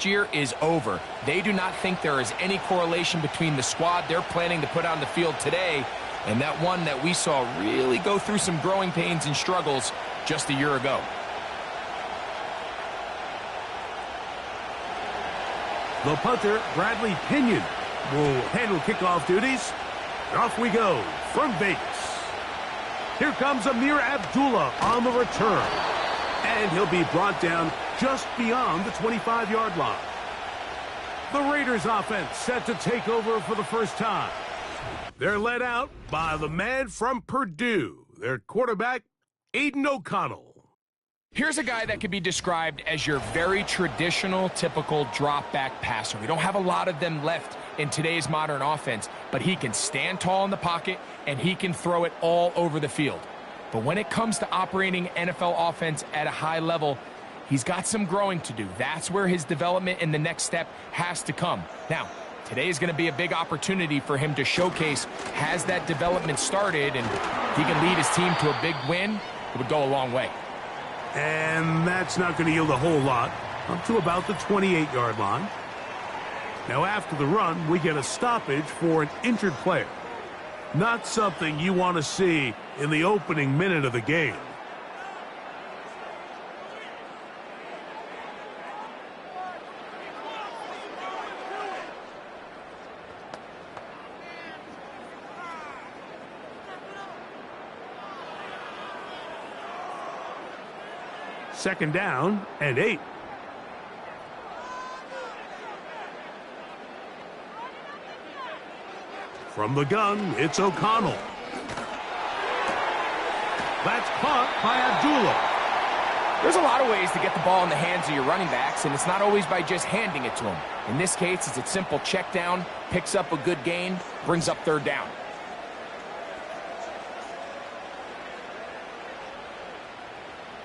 Year is over. They do not think there is any correlation between the squad they're planning to put on the field today and that one that we saw really go through some growing pains and struggles just a year ago. The punter, Bradley Pinion, will handle kickoff duties. And off we go from Vegas. Here comes Amir Abdullah on the return. And he'll be brought down just beyond the 25-yard line. The Raiders offense set to take over for the first time. They're led out by the man from Purdue, their quarterback, Aiden O'Connell. Here's a guy that could be described as your very traditional, typical drop-back passer. We don't have a lot of them left in today's modern offense, but he can stand tall in the pocket, and he can throw it all over the field. But when it comes to operating NFL offense at a high level, he's got some growing to do. That's where his development and the next step has to come. Now, today is going to be a big opportunity for him to showcase, has that development started, and if he can lead his team to a big win, it would go a long way. And that's not going to yield a whole lot, up to about the 28-yard line. Now, after the run, we get a stoppage for an injured player. Not something you want to see in the opening minute of the game. Second down and 8. From the gun, it's O'Connell. That's caught by Abdullah. There's a lot of ways to get the ball in the hands of your running backs, and it's not always by just handing it to them. In this case, it's a simple check down, picks up a good gain, brings up third down.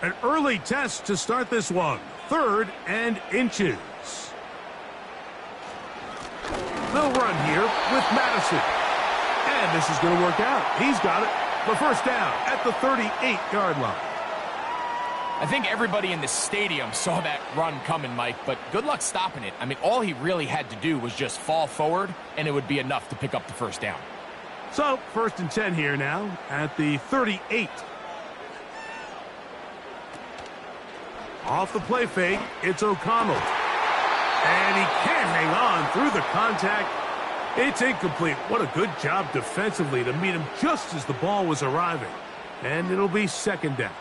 An early test to start this one. 3rd and inches. They'll run here with Madison. And this is going to work out. He's got it. The first down at the 38-yard line. I think everybody in the stadium saw that run coming, Mike, but good luck stopping it. I mean, all he really had to do was just fall forward, and it would be enough to pick up the first down. So, 1st and 10 here now at the 38. Off the play fake, it's O'Connell. And he can't hang on through the contact. It's incomplete. What a good job defensively to meet him just as the ball was arriving. And it'll be 2nd down.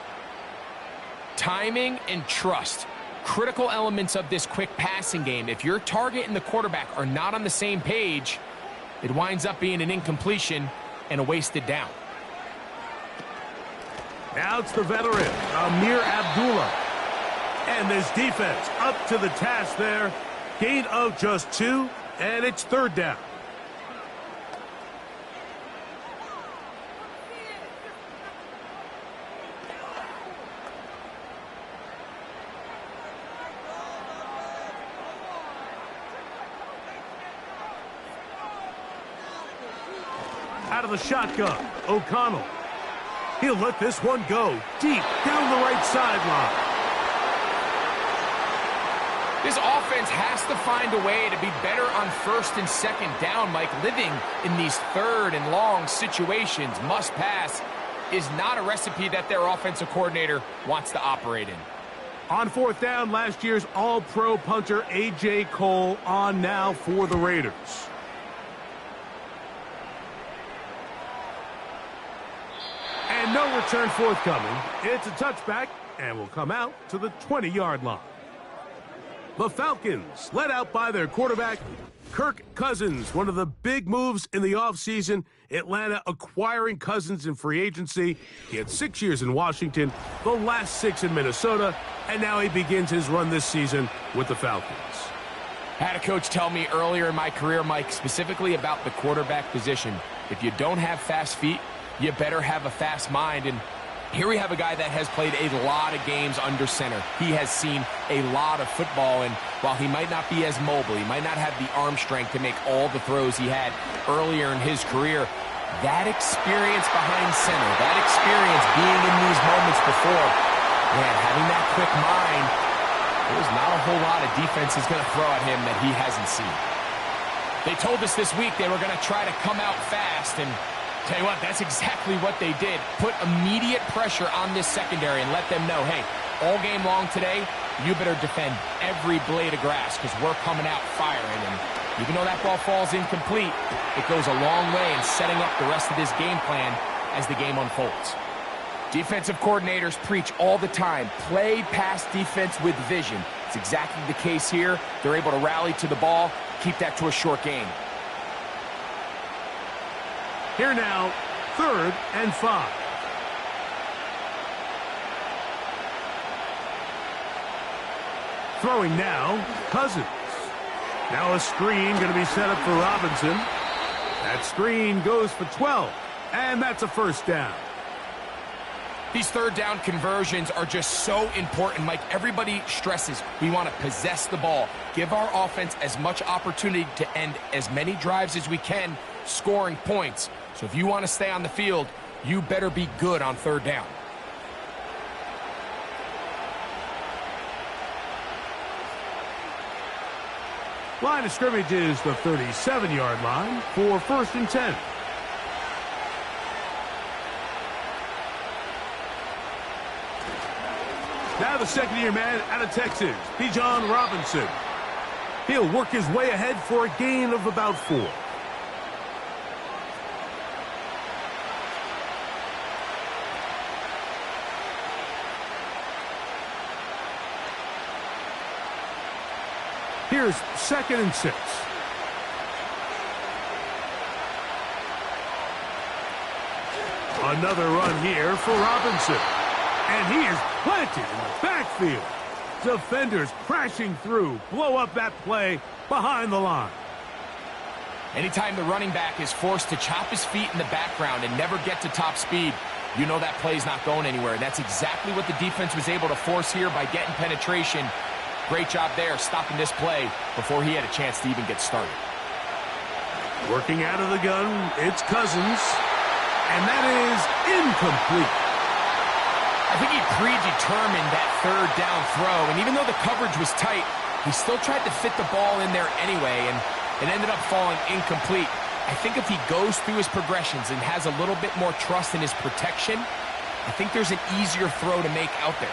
Timing and trust, critical elements of this quick passing game. If your target and the quarterback are not on the same page, it winds up being an incompletion and a wasted down. Now it's the veteran, Amir Abdullah. And this defense up to the task there. Gain of just 2, and it's 3rd down. Out of the shotgun, O'Connell. He'll let this one go deep down the right sideline. This offense has to find a way to be better on 1st and 2nd down, Mike. Living in these 3rd and long situations, must pass, is not a recipe that their offensive coordinator wants to operate in. On 4th down, last year's All-Pro punter A.J. Cole on now for the Raiders. And no return forthcoming. It's a touchback and will come out to the 20-yard line. The Falcons, led out by their quarterback, Kirk Cousins. One of the big moves in the offseason, Atlanta acquiring Cousins in free agency. He had 6 years in Washington, the last 6 in Minnesota, and now he begins his run this season with the Falcons. I had a coach tell me earlier in my career, Mike, specifically about the quarterback position. If you don't have fast feet, you better have a fast mind, and here we have a guy that has played a lot of games under center. He has seen a lot of football, and while he might not be as mobile, he might not have the arm strength to make all the throws he had earlier in his career, that experience behind center, that experience being in these moments before, man, having that quick mind There's not a whole lot of defense is going to throw at him that he hasn't seen. They told us this week they were going to try to come out fast, and tell you what, that's exactly what they did. Put immediate pressure on this secondary and let them know, hey, all game long today, you better defend every blade of grass because we're coming out firing. And even though that ball falls incomplete, it goes a long way in setting up the rest of this game plan as the game unfolds. Defensive coordinators preach all the time, play pass defense with vision. It's exactly the case here. They're able to rally to the ball, keep that to a short game. Here now, 3rd and 5. Throwing now, Cousins. Now a screen going to be set up for Robinson. That screen goes for 12, and that's a first down. These third down conversions are just so important, Mike. Everybody stresses we want to possess the ball, give our offense as much opportunity to end as many drives as we can, scoring points. So if you want to stay on the field, you better be good on third down. Line of scrimmage is the 37-yard line for 1st and 10. Now the second-year man out of Texas, Bijan Robinson. He'll work his way ahead for a gain of about 4. Here's 2nd and 6. Another run here for Robinson. And he is planted in the backfield. Defenders crashing through, blow up that play behind the line. Anytime the running back is forced to chop his feet in the background and never get to top speed, you know that play's not going anywhere. And that's exactly what the defense was able to force here by getting penetration. Great job there stopping this play before he had a chance to even get started. Working out of the gun, it's Cousins. And that is incomplete. I think he predetermined that third down throw, and even though the coverage was tight, he still tried to fit the ball in there anyway, and it ended up falling incomplete. I think if he goes through his progressions and has a little bit more trust in his protection, I think there's an easier throw to make out there.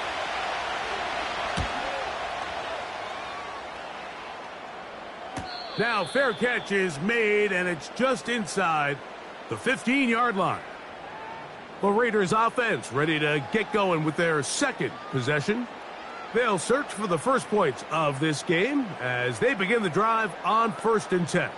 Now fair catch is made, and it's just inside the 15-yard line. The Raiders offense ready to get going with their second possession. They'll search for the first points of this game as they begin the drive on 1st and 10.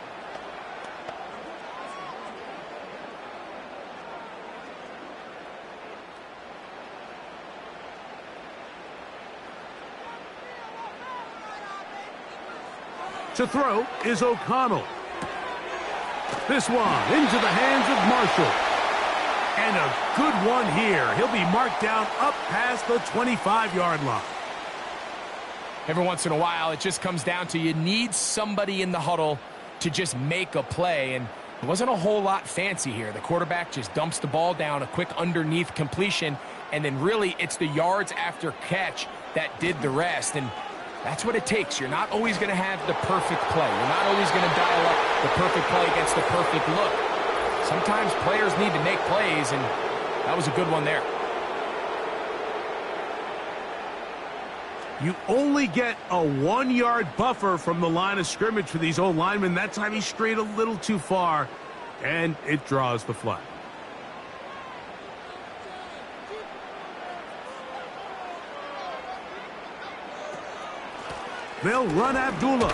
To throw is O'Connell. This one into the hands of Marshall. And a good one here. He'll be marked down up past the 25-yard line. Every once in a while, it just comes down to you need somebody in the huddle to just make a play. And it wasn't a whole lot fancy here. The quarterback just dumps the ball down, a quick underneath completion, and then really it's the yards after catch that did the rest. And that's what it takes. You're not always going to have the perfect play. You're not always going to dial up the perfect play against the perfect look. Sometimes players need to make plays, and that was a good one there. You only get a 1-yard buffer from the line of scrimmage for these old linemen. That time he strayed a little too far, and it draws the flag. They'll run Abdullah.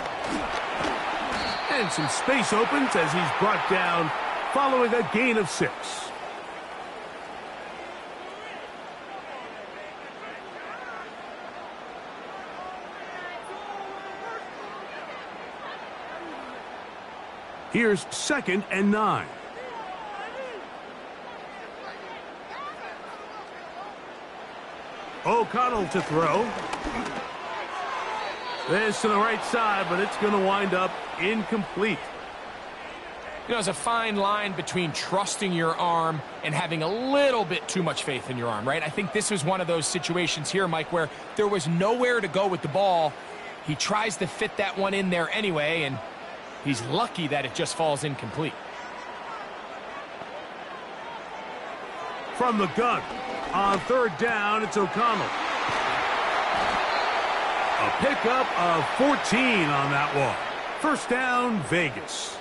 And some space opens as he's brought down following a gain of 6. Here's 2nd and 9. O'Connell to throw. This to the right side, but it's going to wind up incomplete. You know, there's a fine line between trusting your arm and having a little bit too much faith in your arm, right? I think this was one of those situations here, Mike, where there was nowhere to go with the ball. He tries to fit that one in there anyway, and he's lucky that it just falls incomplete. From the gun, on third down, it's O'Connell. A pickup of 14 on that one. First down, Vegas.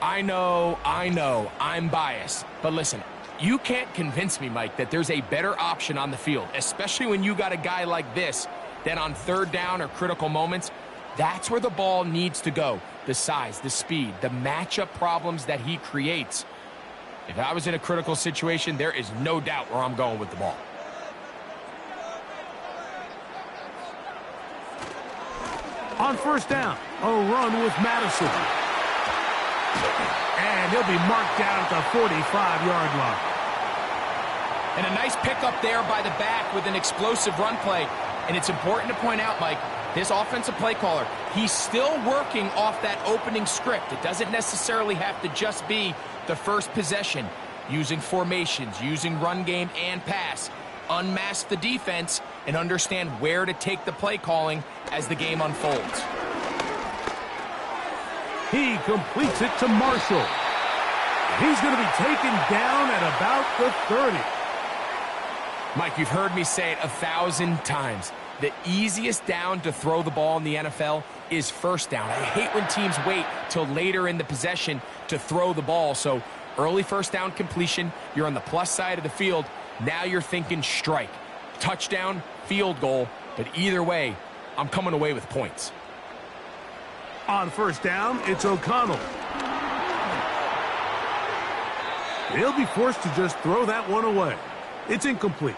I know, I'm biased. But listen, you can't convince me, Mike, that there's a better option on the field, especially when you got a guy like this, that on third down or critical moments, that's where the ball needs to go. The size, the speed, the matchup problems that he creates. If I was in a critical situation, there is no doubt where I'm going with the ball. On first down, a run with Madison. And he'll be marked down at the 45-yard line. And a nice pickup there by the back with an explosive run play. And it's important to point out, Mike, this offensive play caller, he's still working off that opening script. It doesn't necessarily have to just be the first possession. Using formations, using run game and pass. Unmask the defense and understand where to take the play calling as the game unfolds. He completes it to Marshall. He's going to be taken down at about the 30. Mike, you've heard me say it 1,000 times. The easiest down to throw the ball in the NFL is first down. I hate when teams wait till later in the possession to throw the ball. So early first down completion, you're on the plus side of the field. Now you're thinking strike, touchdown, field goal. But either way, I'm coming away with points. On first down, it's O'Connell. He'll be forced to just throw that one away. It's incomplete.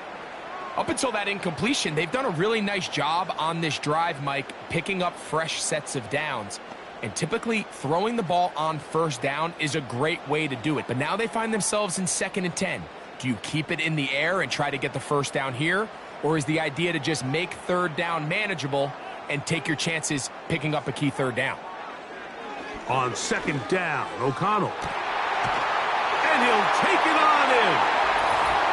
Up until that incompletion, they've done a really nice job on this drive, Mike, picking up fresh sets of downs. And typically, throwing the ball on first down is a great way to do it. But now they find themselves in 2nd and 10. Do you keep it in the air and try to get the first down here? Or is the idea to just make third down manageable and take your chances picking up a key third down? On second down, O'Connell. And he'll take it on in.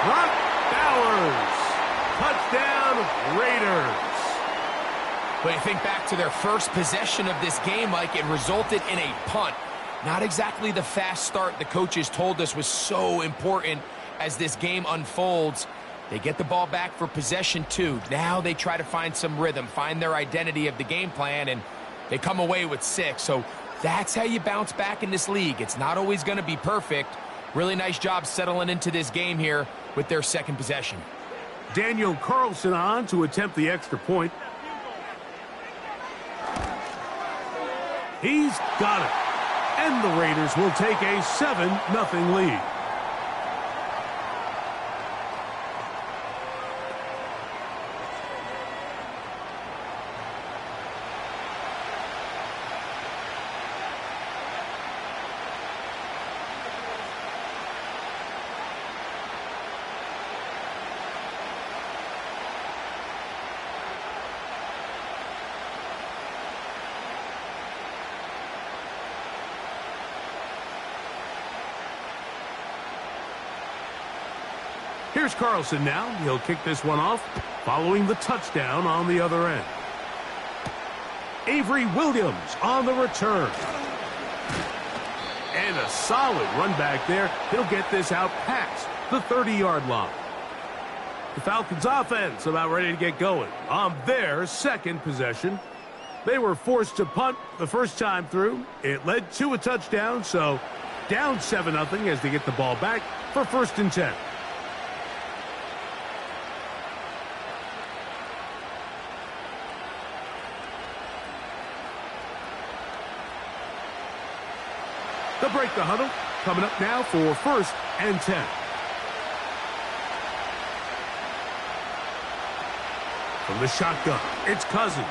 Brock Bowers. Touchdown, Raiders. But you think back to their first possession of this game, Mike, it resulted in a punt. Not exactly the fast start the coaches told us was so important as this game unfolds. They get the ball back for possession 2. Now they try to find some rhythm, find their identity of the game plan, and they come away with 6. So that's how you bounce back in this league. It's not always going to be perfect. Really nice job settling into this game here with their second possession. Daniel Carlson on to attempt the extra point. He's got it. And the Raiders will take a 7-0 lead. Here's Carlson now. He'll kick this one off, following the touchdown on the other end. Avery Williams on the return. And a solid run back there. He'll get this out past the 30-yard line. The Falcons offense about ready to get going on their second possession. They were forced to punt the first time through. It led to a touchdown, so down 7-0 as they get the ball back for 1st and 10. They'll break the huddle. Coming up now for 1st and 10. From the shotgun, it's Cousins.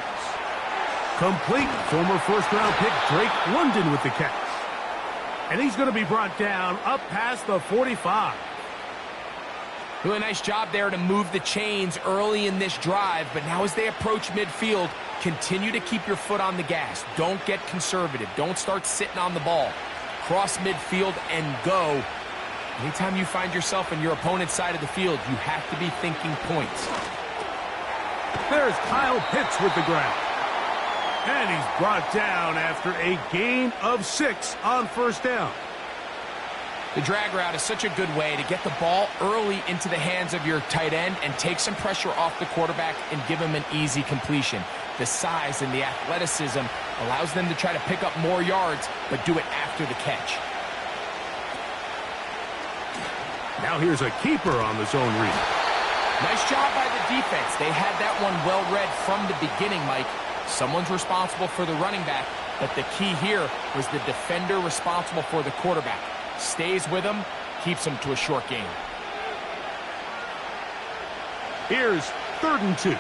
Complete. Former first-round pick Drake London with the catch. And he's going to be brought down up past the 45. Really nice job there to move the chains early in this drive, but now as they approach midfield, continue to keep your foot on the gas. Don't get conservative. Don't start sitting on the ball. cross midfield and go. Anytime you find yourself on your opponent's side of the field, you have to be thinking points. There's Kyle Pitts with the grab. And he's brought down after a gain of 6 on first down. The drag route is such a good way to get the ball early into the hands of your tight end and take some pressure off the quarterback and give him an easy completion. The size and the athleticism allows them to try to pick up more yards, but do it after the catch. Now here's a keeper on the zone read. Nice job by the defense. They had that one well read from the beginning, Mike. Someone's responsible for the running back, but the key here was the defender responsible for the quarterback. Stays with him, keeps him to a short gain. Here's 3rd and 2.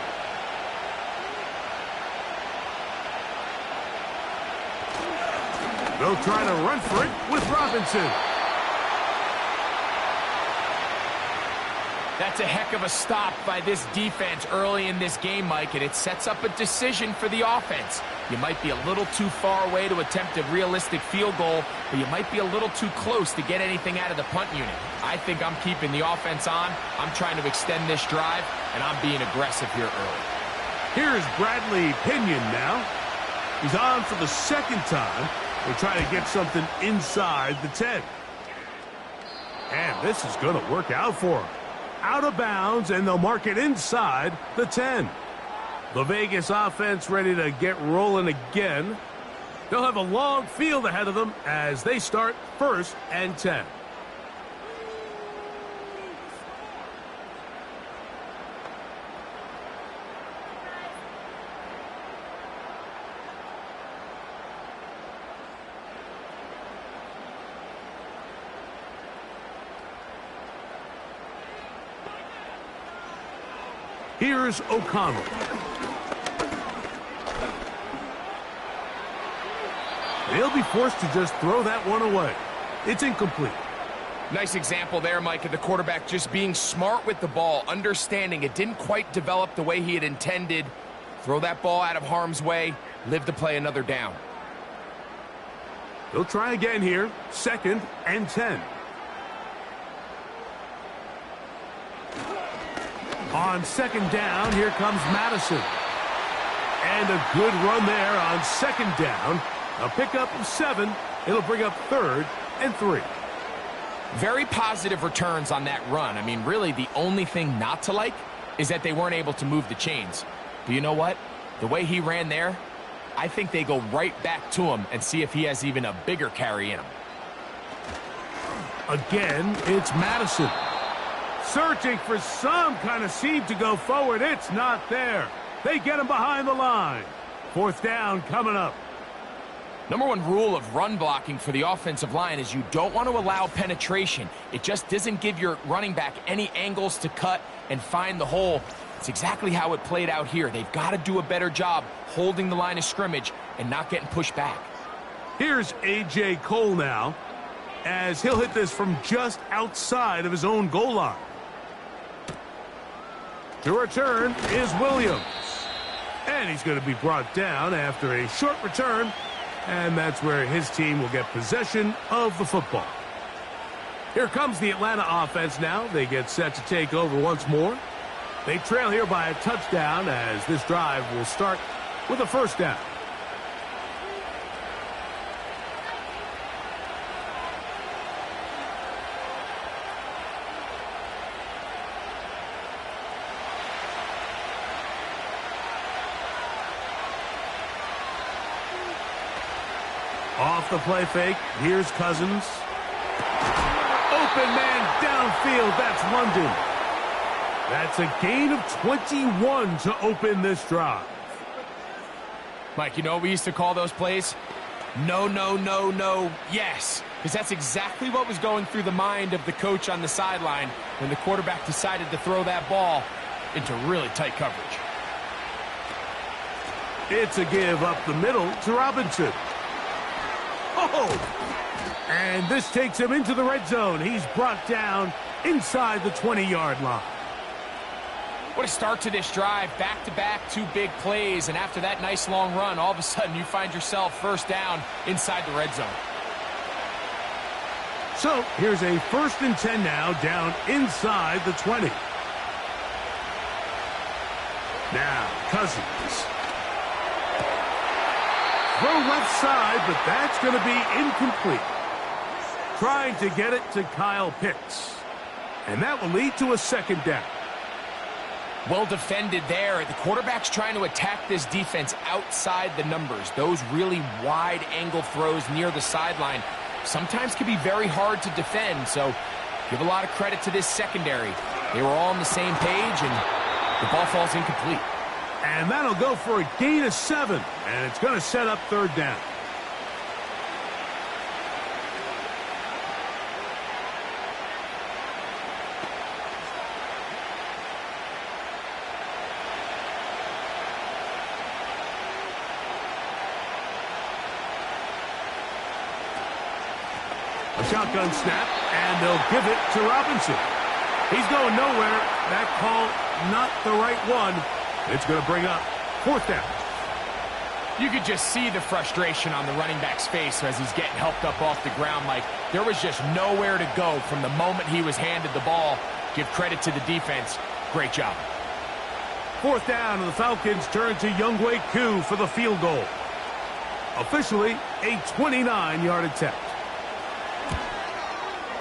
They'll try to run for it with Robinson. That's a heck of a stop by this defense early in this game, Mike, and it sets up a decision for the offense. You might be a little too far away to attempt a realistic field goal, but you might be a little too close to get anything out of the punt unit. I think I'm keeping the offense on. I'm trying to extend this drive, and I'm being aggressive here early. Here's Bradley Pinion now. He's on for the 2nd time. They're trying to get something inside the 10. And this is going to work out for him. Out of bounds, and they'll mark it inside the 10. The Vegas offense ready to get rolling again. They'll have a long field ahead of them as they start 1st and 10. Here's O'Connell. They'll be forced to just throw that one away. It's incomplete. Nice example there, Mike, of the quarterback just being smart with the ball, understanding it didn't quite develop the way he had intended. Throw that ball out of harm's way, live to play another down. They'll try again here, 2nd and 10. On 2nd down, here comes Madison. And a good run there on 2nd down. A pickup of 7. It'll bring up 3rd and 3. Very positive returns on that run. I mean, really, the only thing not to like is that they weren't able to move the chains. But you know what? The way he ran there, I think they go right back to him and see if he has even a bigger carry in him. Again, it's Madison. Searching for some kind of seam to go forward. It's not there. They get him behind the line. 4th down coming up. Number 1 rule of run blocking for the offensive line is you don't want to allow penetration. It just doesn't give your running back any angles to cut and find the hole. It's exactly how it played out here. They've got to do a better job holding the line of scrimmage and not getting pushed back. Here's A.J. Cole now, as he'll hit this from just outside of his own goal line. To return is Williams. And he's going to be brought down after a short return. And that's where his team will get possession of the football. Here comes the Atlanta offense now. They get set to take over once more. They trail here by a touchdown as this drive will start with a 1st down. Off the play fake, here's Cousins. Open man downfield, that's London. That's a gain of 21 to open this drive. Mike, you know what we used to call those plays? No, no, no, no, yes. Because that's exactly what was going through the mind of the coach on the sideline when the quarterback decided to throw that ball into really tight coverage. It's a give up the middle to Robinson. Oh! And this takes him into the red zone. He's brought down inside the 20-yard line. What a start to this drive. Back-to-back, 2 big plays. And after that nice long run, all of a sudden you find yourself 1st down inside the red zone. So here's a 1st and 10 now, down inside the 20. Now, Cousins. Throw left side, but that's going to be incomplete. Trying to get it to Kyle Pitts. And that will lead to a 2nd down. Well defended there. The quarterback's trying to attack this defense outside the numbers. Those really wide angle throws near the sideline sometimes can be very hard to defend. So give a lot of credit to this secondary. They were all on the same page, and the ball falls incomplete. And that'll go for a gain of 7. And it's going to set up 3rd down. A shotgun snap, and they'll give it to Robinson. He's going nowhere. That call, not the right one. It's going to bring up 4th down. You could just see the frustration on the running back's face as he's getting helped up off the ground. Like there was just nowhere to go from the moment he was handed the ball. Give credit to the defense. Great job. 4th down, and the Falcons turn to Younghoe Koo for the field goal. Officially, a 29-yard attempt.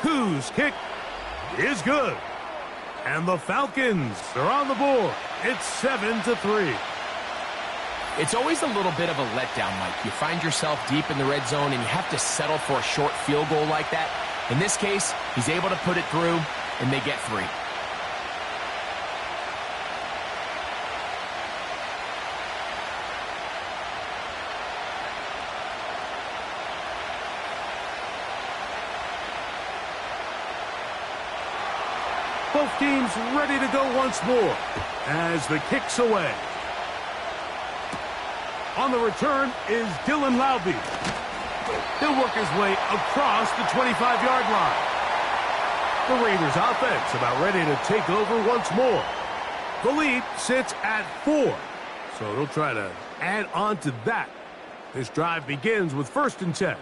Koo's kick is good. And the Falcons are on the board. It's 7-3. It's always a little bit of a letdown, Mike. You find yourself deep in the red zone, and you have to settle for a short field goal like that. In this case, he's able to put it through, and they get 3. Both teams ready to go once more as the kick's away. On the return is Dylan Laube. He'll work his way across the 25-yard line. The Raiders offense about ready to take over once more. The lead sits at 4, so they'll try to add on to that. This drive begins with 1st and 10.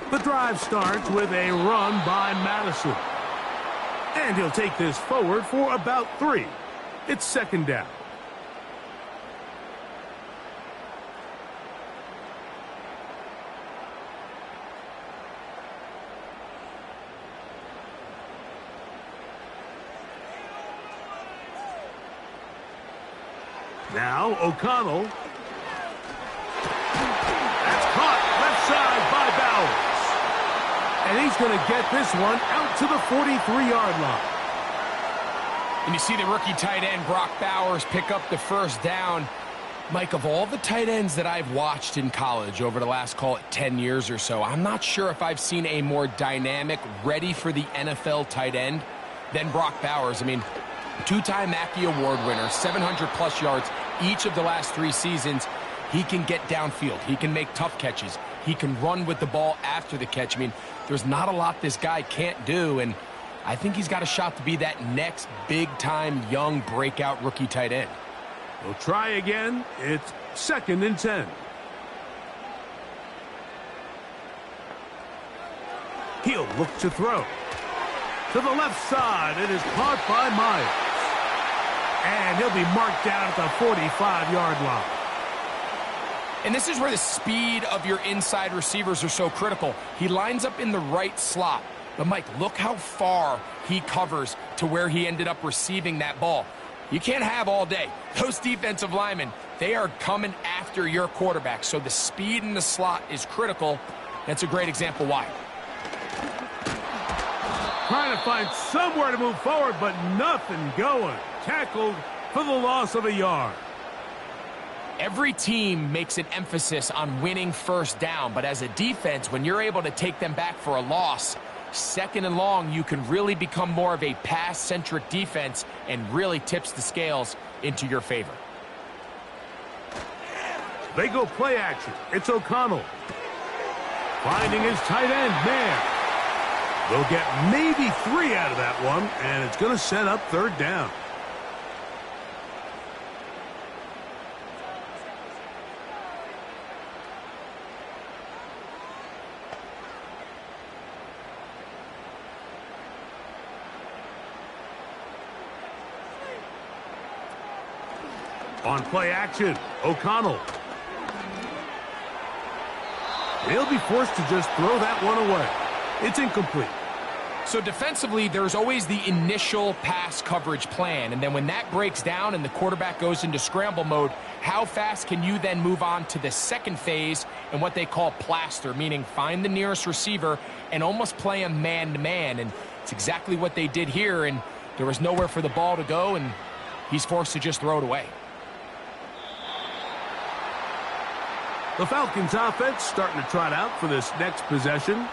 The drive starts with a run by Madison. And he'll take this forward for about 3. It's 2nd down. Now O'Connell. That's caught left side by Bowers. And he's going to get this one out to the 43-yard line. And you see the rookie tight end, Brock Bowers, pick up the 1st down. Mike, of all the tight ends that I've watched in college over the last, call it 10 years or so, I'm not sure if I've seen a more dynamic, ready for the NFL tight end than Brock Bowers. I mean, 2-time Mackey Award winner, 700-plus yards each of the last 3 seasons. He can get downfield. He can make tough catches. He can run with the ball after the catch. I mean, there's not a lot this guy can't do, and I think he's got a shot to be that next big-time young breakout rookie tight end. We'll try again. It's 2nd and 10. He'll look to throw. To the left side, it is caught by Myers. And he'll be marked down at the 45-yard line. And this is where the speed of your inside receivers are so critical. He lines up in the right slot. But, Mike, look how far he covers to where he ended up receiving that ball. You can't have all day. Those defensive linemen, they are coming after your quarterback. So the speed in the slot is critical. That's a great example why. Trying to find somewhere to move forward, but nothing going. Tackled for the loss of a yard. Every team makes an emphasis on winning 1st down, but as a defense, when you're able to take them back for a loss, 2nd and long, you can really become more of a pass-centric defense and really tips the scales into your favor. They go play action. It's O'Connell. Finding his tight end there. They'll get maybe 3 out of that one, and it's going to set up third down. On play action, O'Connell. He'll be forced to just throw that one away. It's incomplete. So defensively, there's always the initial pass coverage plan, and then when that breaks down and the quarterback goes into scramble mode, how fast can you then move on to the second phase and what they call plaster, meaning find the nearest receiver and almost play him man-to-man, and it's exactly what they did here, and there was nowhere for the ball to go, and he's forced to just throw it away. The Falcons offense starting to trot out for this next possession.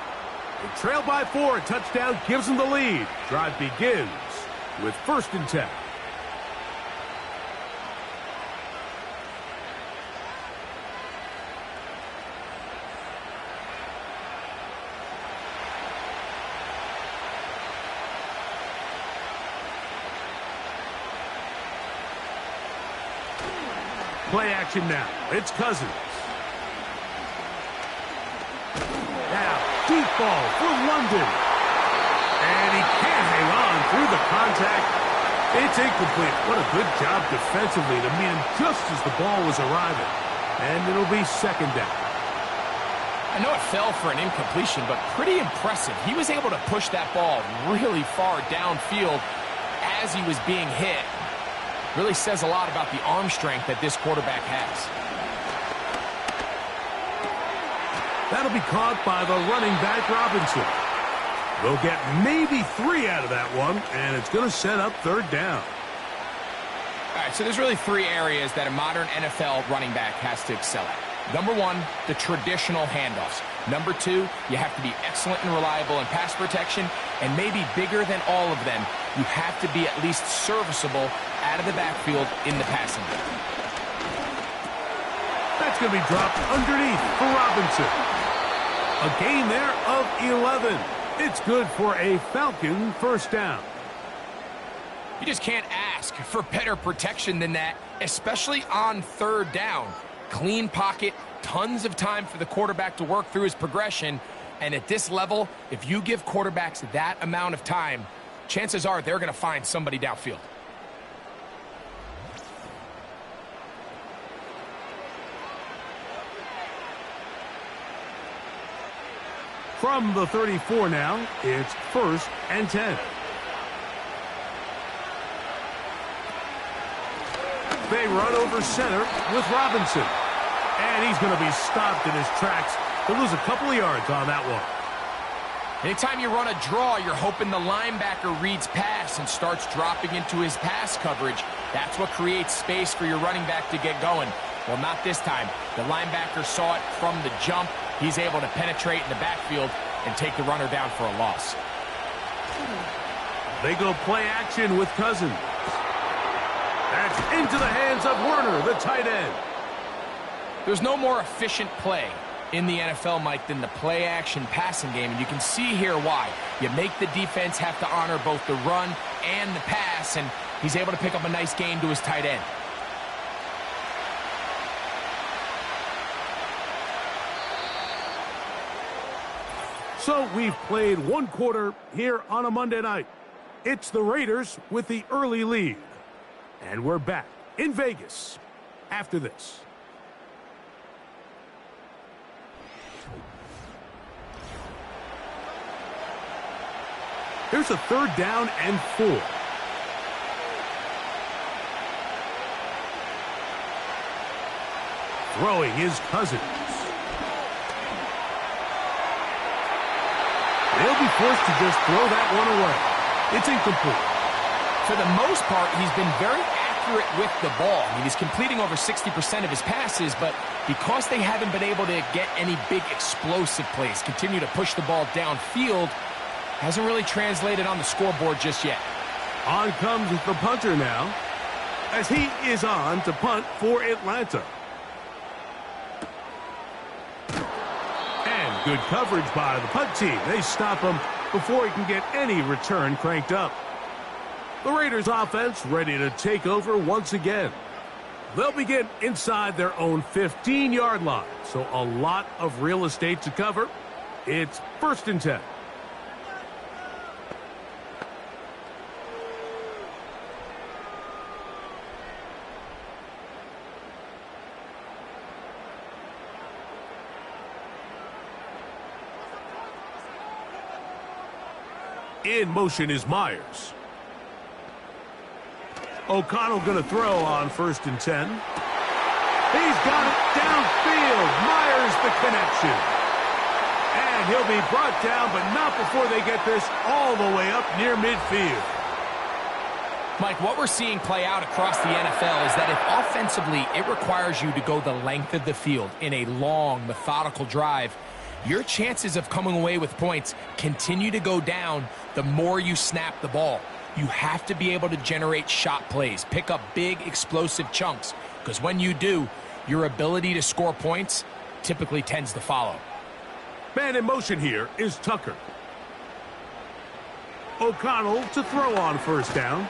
They trail by 4. A touchdown gives them the lead. Drive begins with 1st and 10. Play action now. It's Cousins. Deep ball for London. And he can't hang on through the contact. It's incomplete. What a good job defensively to meet him just as the ball was arriving. And it'll be 2nd down. I know it fell for an incompletion, but pretty impressive. He was able to push that ball really far downfield as he was being hit. Really says a lot about the arm strength that this quarterback has. That'll be caught by the running back, Robinson. They'll get maybe 3 out of that one, and it's going to set up third down. All right, so there's really 3 areas that a modern NFL running back has to excel at. Number 1, the traditional handoffs. Number 2, you have to be excellent and reliable in pass protection, and maybe bigger than all of them, you have to be at least serviceable out of the backfield in the passing game. That's going to be dropped underneath for Robinson. A gain there of 11. It's good for a Falcon 1st down. You just can't ask for better protection than that, especially on 3rd down. Clean pocket, tons of time for the quarterback to work through his progression, and at this level, if you give quarterbacks that amount of time, chances are they're going to find somebody downfield. From the 34 now, it's 1st and 10. They run over center with Robinson. And he's going to be stopped in his tracks. He'll lose a couple of yards on that one. Anytime you run a draw, you're hoping the linebacker reads pass and starts dropping into his pass coverage. That's what creates space for your running back to get going. Well, not this time. The linebacker saw it from the jump. He's able to penetrate in the backfield and take the runner down for a loss. They go play action with Cousins. That's into the hands of Werner, the tight end. There's no more efficient play in the NFL, Mike, than the play-action passing game, and you can see here why. You make the defense have to honor both the run and the pass, and he's able to pick up a nice gain to his tight end. So we've played 1 quarter here on a Monday night. It's the Raiders with the early lead. And we're back in Vegas after this. Here's a 3rd down and 4. Throwing is Cousins. They'll be forced to just throw that one away. It's incomplete. For the most part, he's been very accurate with the ball. I mean, he's completing over 60% of his passes, but because they haven't been able to get any big explosive plays, continue to push the ball downfield, hasn't really translated on the scoreboard just yet. On comes the punter now, as he is on to punt for Atlanta. And Good coverage by the punt team. They stop him before he can get any return cranked up. The Raiders offense ready to take over once again. They'll begin inside their own 15-yard line, so a lot of real estate to cover. It's 1st and 10. In motion is Myers. O'Connell going to throw on 1st and 10. He's got it downfield. Myers the connection. And he'll be brought down, but not before they get this all the way up near midfield. Mike, what we're seeing play out across the NFL is that if offensively it requires you to go the length of the field in a long, methodical drive, your chances of coming away with points continue to go down the more you snap the ball. You have to be able to generate shot plays, pick up big, explosive chunks, because when you do, your ability to score points typically tends to follow. Man in motion here is Tucker. O'Connell to throw on 1st down.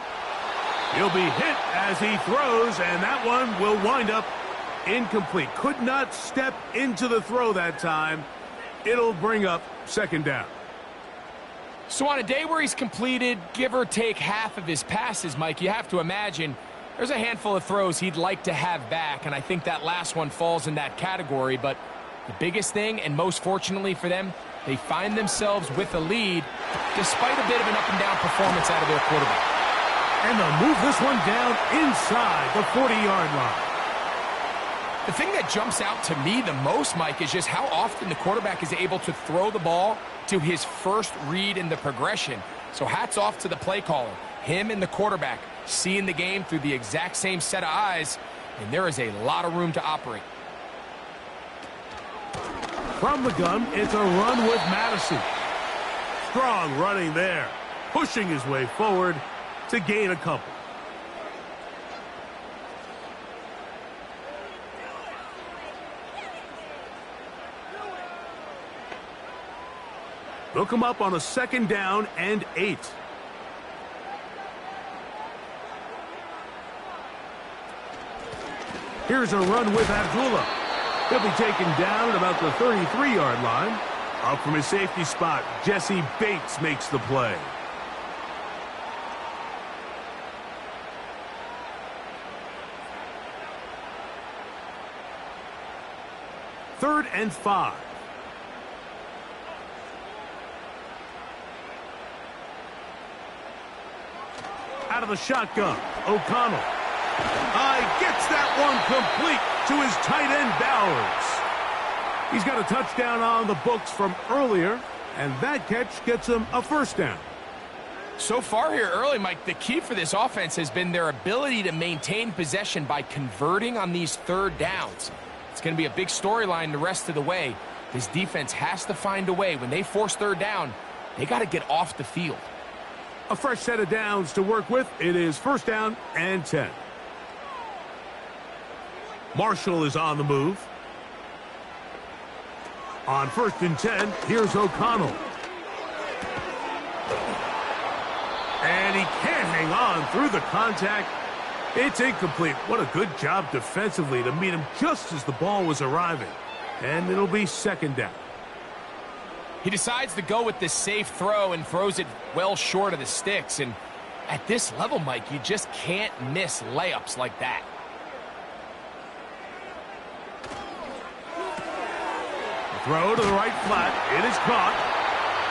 He'll be hit as he throws, and that one will wind up incomplete. Could not step into the throw that time. It'll bring up 2nd down. So on a day where he's completed, give or take half of his passes, Mike, you have to imagine there's a handful of throws he'd like to have back, and I think that last one falls in that category. But the biggest thing, and most fortunately for them, they find themselves with a lead despite a bit of an up-and-down performance out of their quarterback. And they'll move this one down inside the 40-yard line. The thing that jumps out to me the most, Mike, is just how often the quarterback is able to throw the ball to his first read in the progression. So hats off to the play caller. Him and the quarterback seeing the game through the exact same set of eyes, and there is a lot of room to operate. From the gun, it's a run with Madison. Strong running there, pushing his way forward to gain a couple. They'll come up on a 2nd down and 8. Here's a run with Abdullah. He'll be taken down at about the 33-yard line. Up from his safety spot, Jesse Bates makes the play. Third and 5. Out of the shotgun, O'Connell. Gets that one complete to his tight end, Bowers. He's got a touchdown on the books from earlier, and that catch gets him a 1st down. So far here early, Mike, the key for this offense has been their ability to maintain possession by converting on these 3rd downs. It's going to be a big storyline the rest of the way. This defense has to find a way. When they force 3rd down, they got to get off the field. A fresh set of downs to work with. It is 1st down and 10. Marshall is on the move. On 1st and 10, here's O'Connell. And he can't hang on through the contact. It's incomplete. What a good job defensively to meet him just as the ball was arriving. And it'll be 2nd down. He decides to go with this safe throw and throws it well short of the sticks. And at this level, Mike, you just can't miss layups like that. Throw to the right flat. It is caught.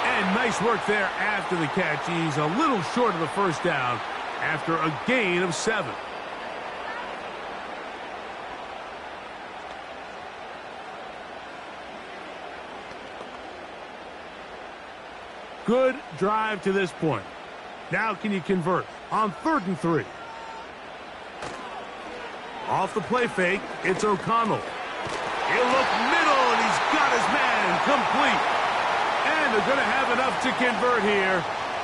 And nice work there after the catch. He's a little short of the 1st down after a gain of 7. Good drive to this point. Now can you convert on 3rd and 3? Off the play fake, it's O'Connell. He'll look middle, and he's got his man complete. And they're going to have enough to convert here.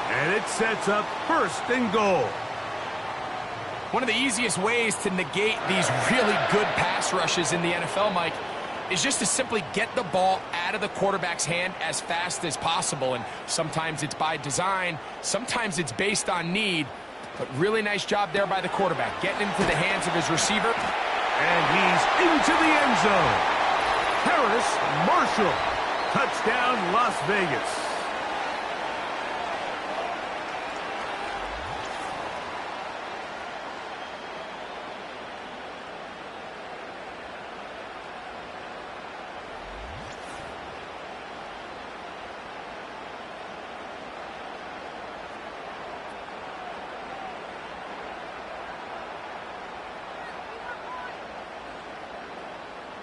And it sets up 1st and goal. One of the easiest ways to negate these really good pass rushes in the NFL, Mike, is just to simply get the ball out of the quarterback's hand as fast as possible. And sometimes it's by design, sometimes it's based on need. But really nice job there by the quarterback, getting into the hands of his receiver. And he's into the end zone. Harris Marshall. Touchdown, Las Vegas.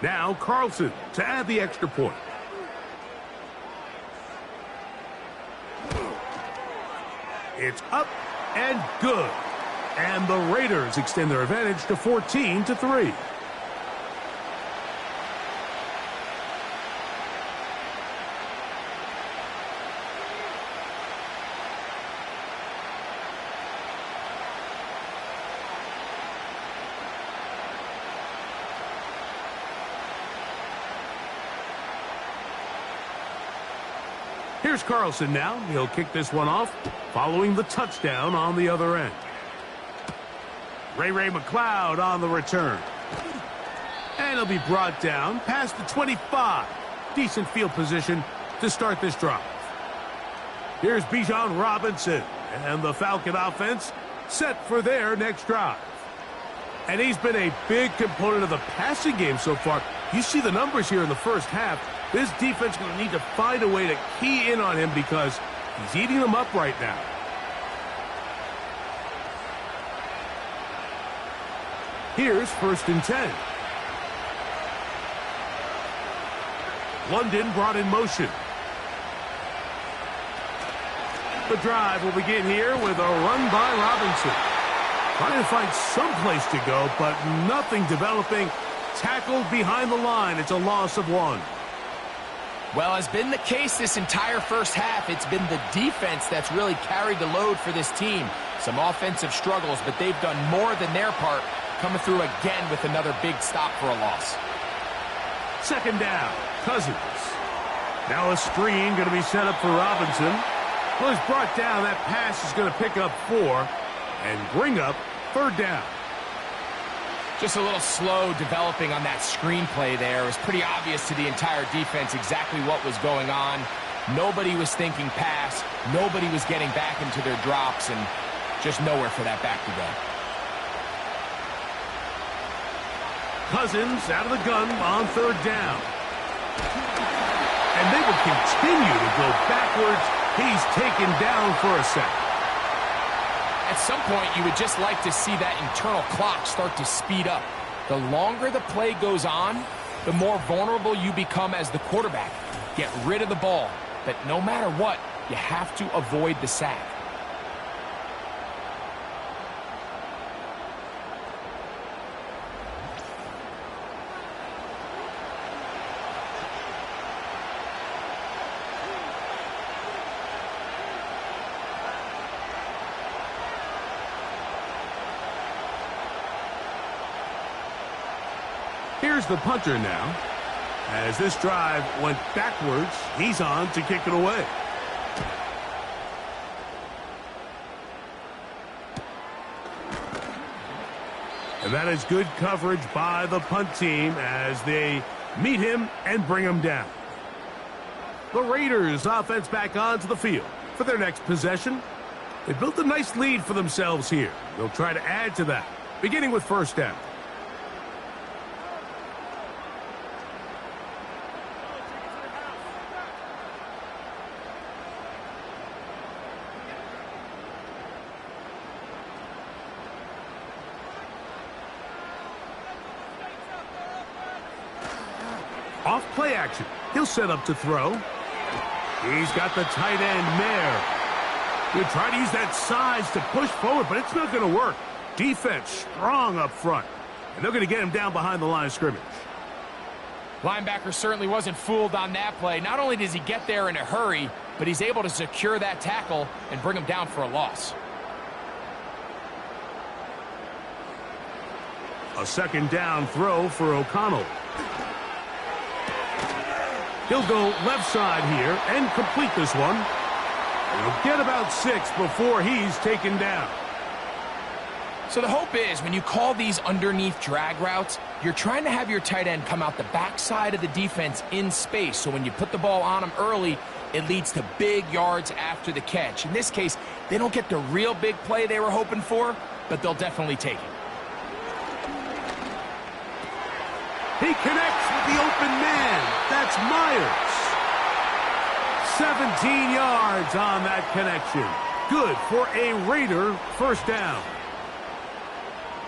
Now Carlson to add the extra point. It's up and good. And the Raiders extend their advantage to 14-3. Here's Carlson now. He'll kick this one off, following the touchdown on the other end. Ray McLeod on the return. And he'll be brought down past the 25. Decent field position to start this drive. Here's Bijan Robinson, and the Falcon offense set for their next drive. And he's been a big component of the passing game so far. You see the numbers here in the first half. This defense is going to need to find a way to key in on him because he's eating them up right now. Here's 1st and 10. London brought in motion. The drive will begin here with a run by Robinson. Trying to find some place to go, but nothing developing. Tackled behind the line. It's a loss of 1. Well, has been the case this entire first half. It's been the defense that's really carried the load for this team. Some offensive struggles, but they've done more than their part, coming through again with another big stop for a loss. 2nd down, Cousins. Now a screen going to be set up for Robinson. Well, he's brought down. That pass is going to pick up 4 and bring up 3rd down. Just a little slow developing on that screenplay there. It was pretty obvious to the entire defense exactly what was going on. Nobody was thinking pass. Nobody was getting back into their drops, and just nowhere for that back to go. Cousins out of the gun on 3rd down. And they will continue to go backwards. He's taken down for a sack. At some point, you would just like to see that internal clock start to speed up. The longer the play goes on, the more vulnerable you become as the quarterback. Get rid of the ball, but no matter what, you have to avoid the sack. Here's the punter now. As this drive went backwards, he's on to kick it away. And that is good coverage by the punt team as they meet him and bring him down. The Raiders offense back onto the field for their next possession. They built a nice lead for themselves here. They'll try to add to that, beginning with 1st down. Off play action. He'll set up to throw. He's got the tight end Mayer. He'll try to use that size to push forward, but it's not going to work. Defense strong up front. And they're going to get him down behind the line of scrimmage. Linebacker certainly wasn't fooled on that play. Not only does he get there in a hurry, but he's able to secure that tackle and bring him down for a loss. A 2nd down throw for O'Connell. He'll go left side here and complete this one. And he'll get about 6 before he's taken down. So the hope is when you call these underneath drag routes, you're trying to have your tight end come out the backside of the defense in space. So when you put the ball on him early, it leads to big yards after the catch. In this case, they don't get the real big play they were hoping for, but they'll definitely take it. He connects with the open man. That's Myers. 17 yards on that connection. Good for a Raider first down.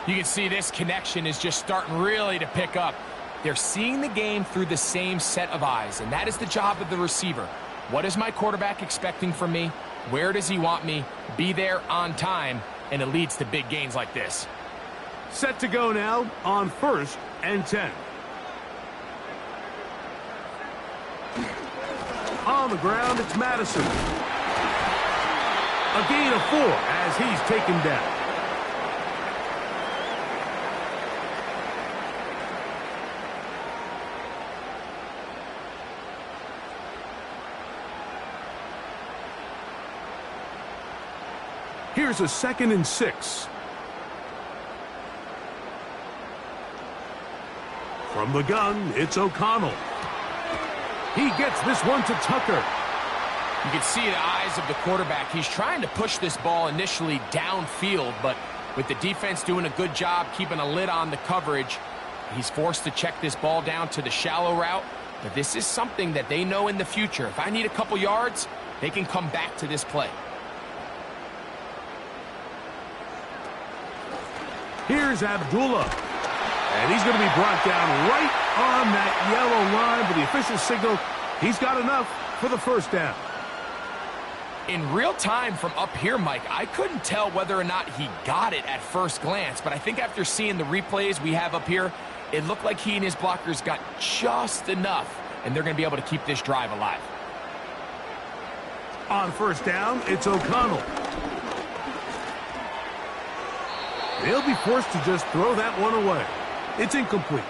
You can see this connection is just starting really to pick up. They're seeing the game through the same set of eyes, and that is the job of the receiver. What is my quarterback expecting from me? Where does he want me? Be there on time, and it leads to big gains like this. Set to go now on 1st and 10. On the ground, it's Madison. A gain of 4 as he's taken down. Here's a 2nd and 6. From the gun, it's O'Connell. He gets this one to Tucker. You can see the eyes of the quarterback. He's trying to push this ball initially downfield, but with the defense doing a good job keeping a lid on the coverage, he's forced to check this ball down to the shallow route. But this is something that they know in the future. If I need a couple yards, they can come back to this play. Here's Abdullah. And he's going to be brought down right on that yellow line, but the official signal, he's got enough for the first down. In real time from up here, Mike, I couldn't tell whether or not he got it at first glance, but I think after seeing the replays we have up here, it looked like he and his blockers got just enough, and they're going to be able to keep this drive alive. On first down, it's O'Connell. They'll be forced to just throw that one away. It's incomplete.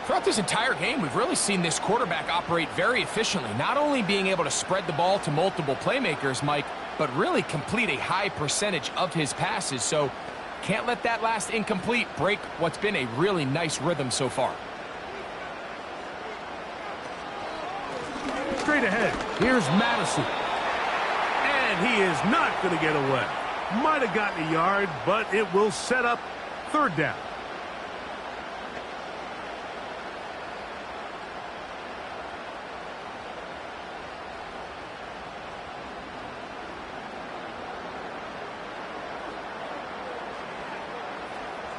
Throughout this entire game, we've really seen this quarterback operate very efficiently, not only being able to spread the ball to multiple playmakers, Mike, but really complete a high percentage of his passes. So can't let that last incomplete break what's been a really nice rhythm so far. Straight ahead, here's Madison. And he is not going to get away. Might have gotten a yard, but it will set up 3rd down.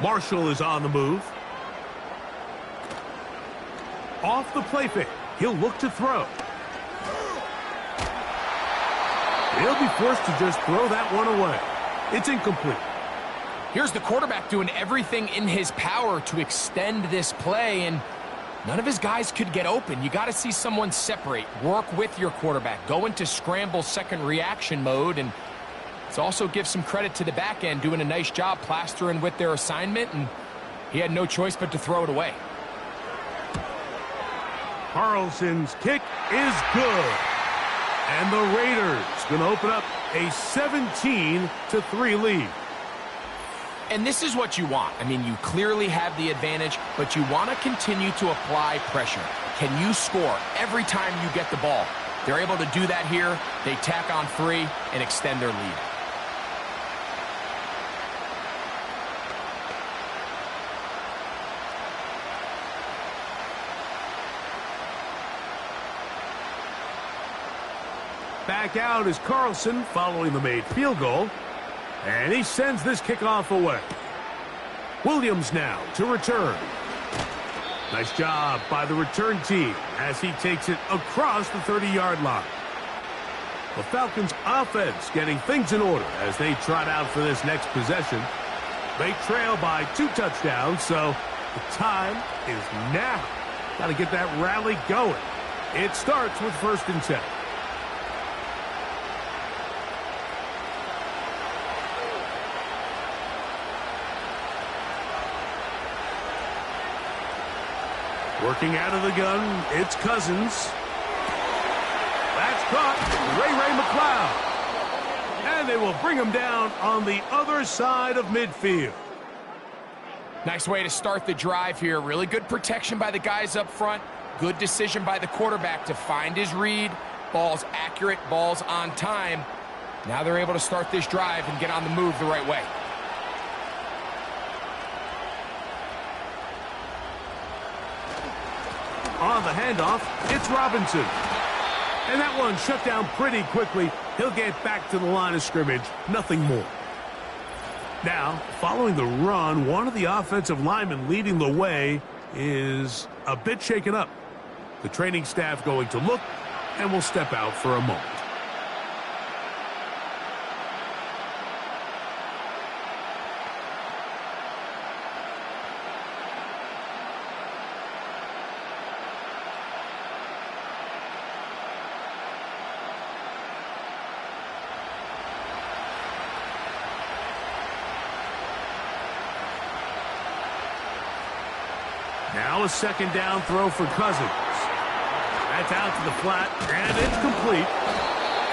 Marshall is on the move. Off the play fake. He'll look to throw. He'll be forced to just throw that one away. It's incomplete. Here's the quarterback doing everything in his power to extend this play, and none of his guys could get open. You got to see someone separate, work with your quarterback, go into scramble second reaction mode, and it also gives some credit to the back end doing a nice job plastering with their assignment, and he had no choice but to throw it away. Carlson's kick is good. And the Raiders going to open up a 17-3 lead. And this is what you want. I mean, you clearly have the advantage, but you want to continue to apply pressure. Can you score every time you get the ball? They're able to do that here. They tack on 3 and extend their lead. Back out is Carlson following the made field goal. And he sends this kickoff away. Williams now to return. Nice job by the return team as he takes it across the 30-yard line. The Falcons offense getting things in order as they trot out for this next possession. They trail by 2 touchdowns, so the time is now. Got to get that rally going. It starts with 1st and 10. Working out of the gun, it's Cousins. caught. Ray McLeod. And they will bring him down on the other side of midfield. Nice way to start the drive here. Really good protection by the guys up front. Good decision by the quarterback to find his read. Ball's accurate, ball's on time. Now they're able to start this drive and get on the move the right way. On the handoff, it's Robinson. And that one shut down pretty quickly. He'll get back to the line of scrimmage. Nothing more. Now, following the run, one of the offensive linemen leading the way is a bit shaken up. The training staff going to look and will step out for a moment. Now a second down throw for Cousins. That's out to the flat, and it's complete.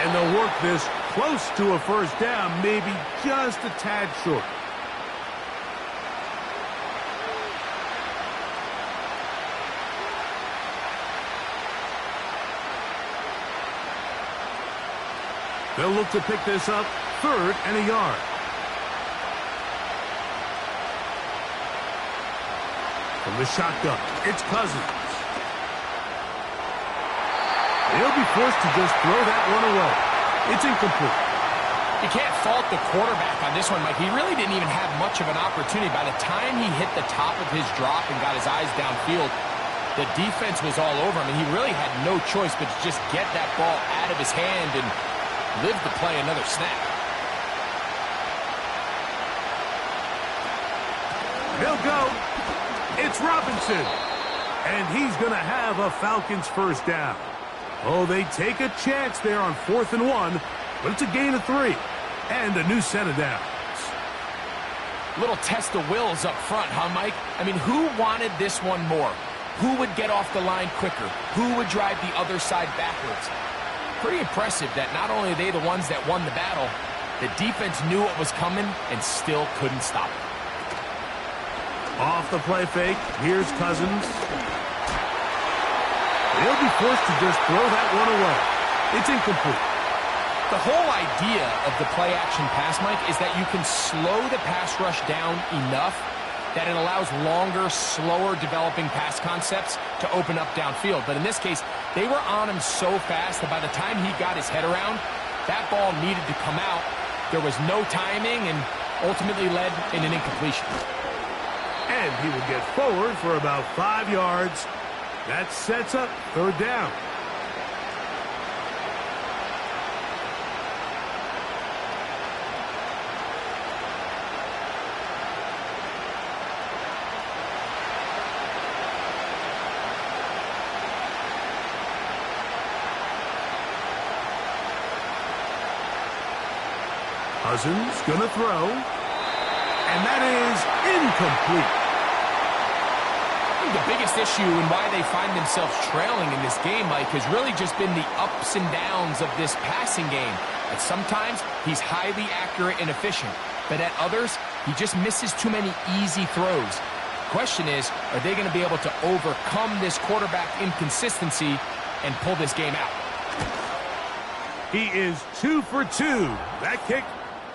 And they'll work this close to a first down, maybe just a tad short. They'll look to pick this up, 3rd and a yard. From the shotgun, it's Cousins. He'll be forced to just throw that one away. It's incomplete. You can't fault the quarterback on this one, Mike. He really didn't even have much of an opportunity. By the time he hit the top of his drop and got his eyes downfield, the defense was all over him, and he really had no choice but to just get that ball out of his hand and live to play another snap. They'll go. It's Robinson, and he's going to have a Falcons first down. Oh, they take a chance there on 4th and 1, but it's a gain of 3 and a new set of downs. Little test of wills up front, huh, Mike? I mean, who wanted this one more? Who would get off the line quicker? Who would drive the other side backwards? Pretty impressive that not only are they the ones that won the battle, the defense knew what was coming and still couldn't stop it. Off the play fake, here's Cousins. He'll be forced to just throw that one away. It's incomplete. The whole idea of the play-action pass, Mike, is that you can slow the pass rush down enough that it allows longer, slower developing pass concepts to open up downfield. But in this case, they were on him so fast that by the time he got his head around, that ball needed to come out. There was no timing and ultimately led in an incompletion. And he will get forward for about 5 yards. That sets up 3rd down. Cousins gonna throw. And that is incomplete. The biggest issue and why they find themselves trailing in this game, Mike, has really just been the ups and downs of this passing game. At sometimes, he's highly accurate and efficient, but at others, he just misses too many easy throws. The question is, are they going to be able to overcome this quarterback inconsistency and pull this game out? He is 2 for 2. That kick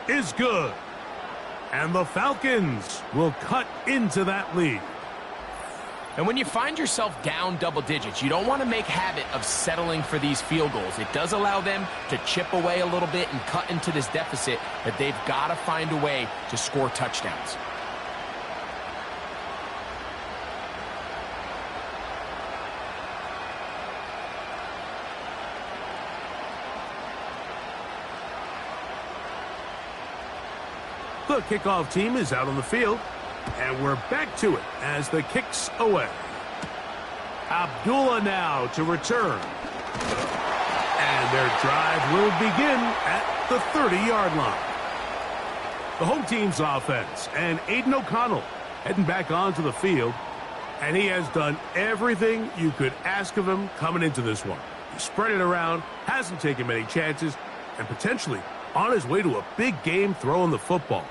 is good. And the Falcons will cut into that lead. And when you find yourself down double digits, you don't want to make habit of settling for these field goals. It does allow them to chip away a little bit and cut into this deficit, but they've got to find a way to score touchdowns. The kickoff team is out on the field. And we're back to it as the kick's away. Abdullah now to return. And their drive will begin at the 30-yard line. The home team's offense and Aiden O'Connell heading back onto the field. And he has done everything you could ask of him coming into this one. He spread it around, hasn't taken many chances, and potentially on his way to a big game throwing the football.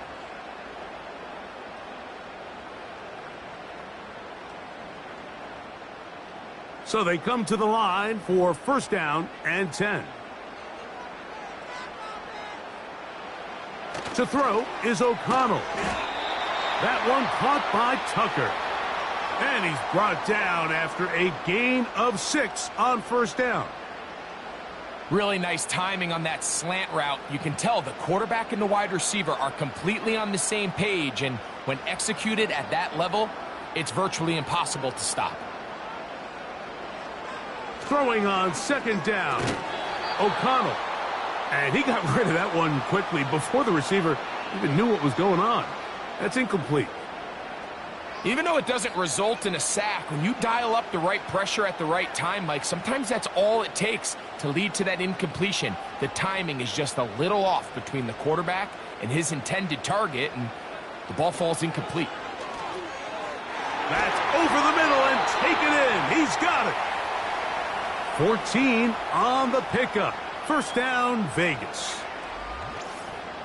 So they come to the line for first down and 10. To throw is O'Connell. That one caught by Tucker. And he's brought down after a gain of 6 on first down. Really nice timing on that slant route. You can tell the quarterback and the wide receiver are completely on the same page, and when executed at that level, it's virtually impossible to stop. Throwing on second down, O'Connell. And he got rid of that one quickly before the receiver even knew what was going on. That's incomplete. Even though it doesn't result in a sack, when you dial up the right pressure at the right time, Mike, sometimes that's all it takes to lead to that incompletion. The timing is just a little off between the quarterback and his intended target, and the ball falls incomplete. That's over the middle and taken in. He's got it. 14 on the pickup. First down, Vegas.